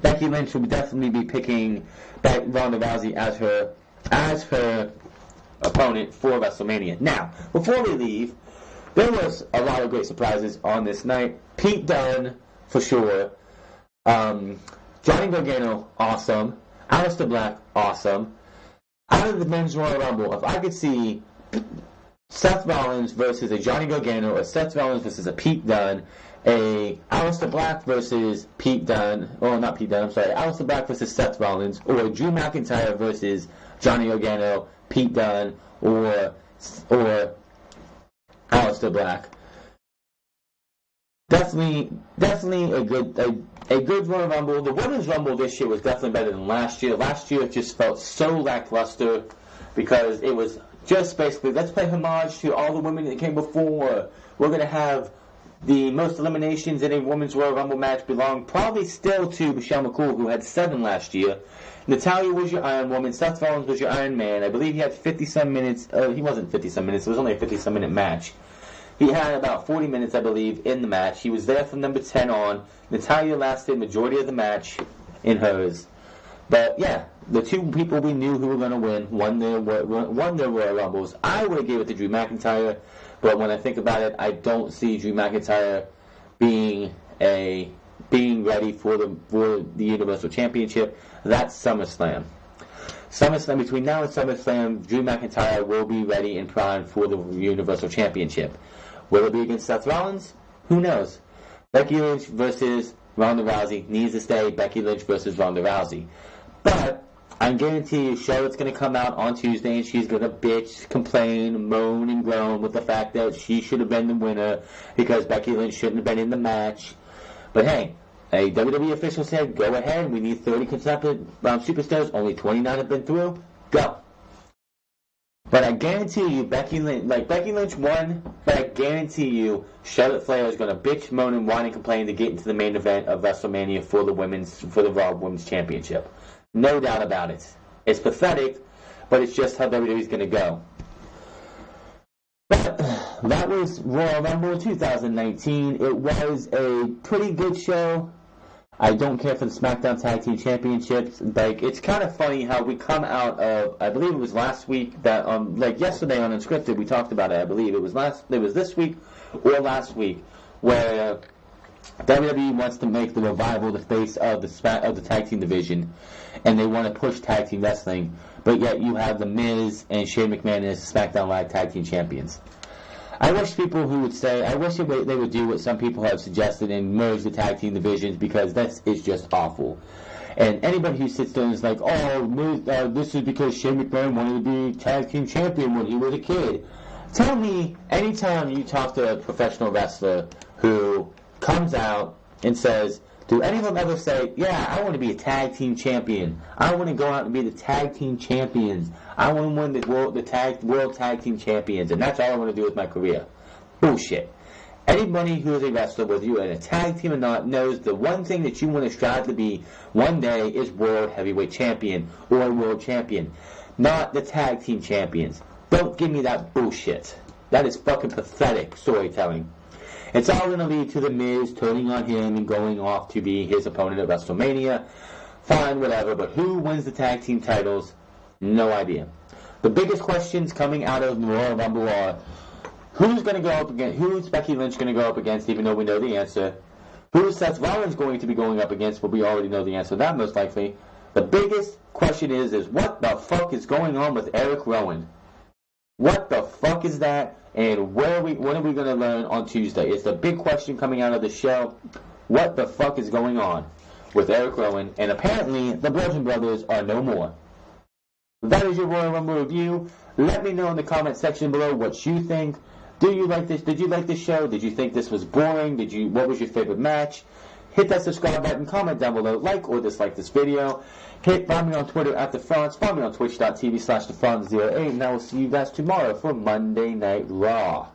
Becky Lynch will definitely be picking Ronda Rousey as her opponent for WrestleMania. Now, before we leave, there was a lot of great surprises on this night. Pete Dunne, for sure. Johnny Gargano, awesome. Aleister Black, awesome. Out of the Men's Royal Rumble, if I could see Seth Rollins versus a Johnny Gargano, or Seth Rollins versus a Pete Dunne, a Aleister Black versus Pete Dunne, or not Pete Dunne, I'm sorry, Aleister Black versus Seth Rollins, or Drew McIntyre versus Johnny Gargano, Pete Dunne, or Aleister Black. Definitely a good Royal Rumble. The Women's Rumble this year was definitely better than last year. Last year it just felt so lackluster because it was just basically, let's pay homage to all the women that came before. We're going to have the most eliminations in a Women's Royal Rumble match belong probably still to Michelle McCool, who had 7 last year. Natalya was your Iron Woman. Seth Rollins was your Iron Man. I believe he had 50-some minutes. He wasn't 50-some minutes. It was only a 50-some minute match. He had about 40 minutes, I believe, in the match. He was there from number 10 on. Natalya lasted majority of the match in hers. But, yeah, the two people we knew who were going to win won their Royal Rumbles. I would have gave it to Drew McIntyre, but when I think about it, I don't see Drew McIntyre being ready for the Universal Championship. That's SummerSlam. Between now and SummerSlam, Drew McIntyre will be ready and primed for the Universal Championship. Will it be against Seth Rollins? Who knows? Becky Lynch versus Ronda Rousey needs to stay Becky Lynch versus Ronda Rousey. But I guarantee you Charlotte's going to come out on Tuesday and she's going to bitch, complain, moan, and groan with the fact that she should have been the winner because Becky Lynch shouldn't have been in the match. But hey, a WWE official said, go ahead, we need 30 consecutive superstars, only 29 have been through, go. But I guarantee you, Becky Lynch won, but I guarantee you, Charlotte Flair is going to bitch, moan, and whine and complain to get into the main event of WrestleMania for the Raw Women's Championship. No doubt about it. It's pathetic, but it's just how WWE's going to go. But that was Royal Rumble 2019. It was a pretty good show. I don't care for the SmackDown Tag Team Championships. Like, it's kind of funny how we come out of, I believe it was last week that, like yesterday on Unscripted, we talked about it. I believe it was this week or last week, where WWE wants to make the Revival the face of the tag team division, and they want to push tag team wrestling, but yet you have The Miz and Shane McMahon as SmackDown Live Tag Team Champions. I wish people who would say, I wish they would do what some people have suggested and merge the tag team divisions, because this is just awful. And anybody who sits there and is like, oh, this is because Shane McMahon wanted to be tag team champion when he was a kid. Tell me, anytime you talk to a professional wrestler who comes out and says, do any of them ever say, yeah, I want to be a tag team champion. I want to go out and be the tag team champions. I want to win the world tag team champions, and that's all I want to do with my career. Bullshit. Anybody who is a wrestler, whether you're in a tag team or not, knows the one thing that you want to strive to be one day is world heavyweight champion or world champion, not the tag team champions. Don't give me that bullshit. That is fucking pathetic storytelling. It's all going to lead to The Miz turning on him and going off to be his opponent at WrestleMania. Fine, whatever, but who wins the tag team titles? No idea. The biggest questions coming out of the Royal Rumble are, who's Becky Lynch going to go up against, even though we know the answer? Who's Seth Rollins going to be going up against? But we already know the answer to that, most likely. The biggest question is what the fuck is going on with Eric Rowan? What the fuck is that? And when are we going to learn on Tuesday? It's the big question coming out of the show. What the fuck is going on with Eric Rowan? And apparently, the Bludgeon Brothers are no more. That is your Royal Rumble review. Let me know in the comment section below what you think. Do you like this? Did you like this show? Did you think this was boring? What was your favorite match? Hit that subscribe button, comment down below, like or dislike this video. Find me on Twitter at TheFronts, find me on twitch.tv/TheFronts08, and I will see you guys tomorrow for Monday Night Raw.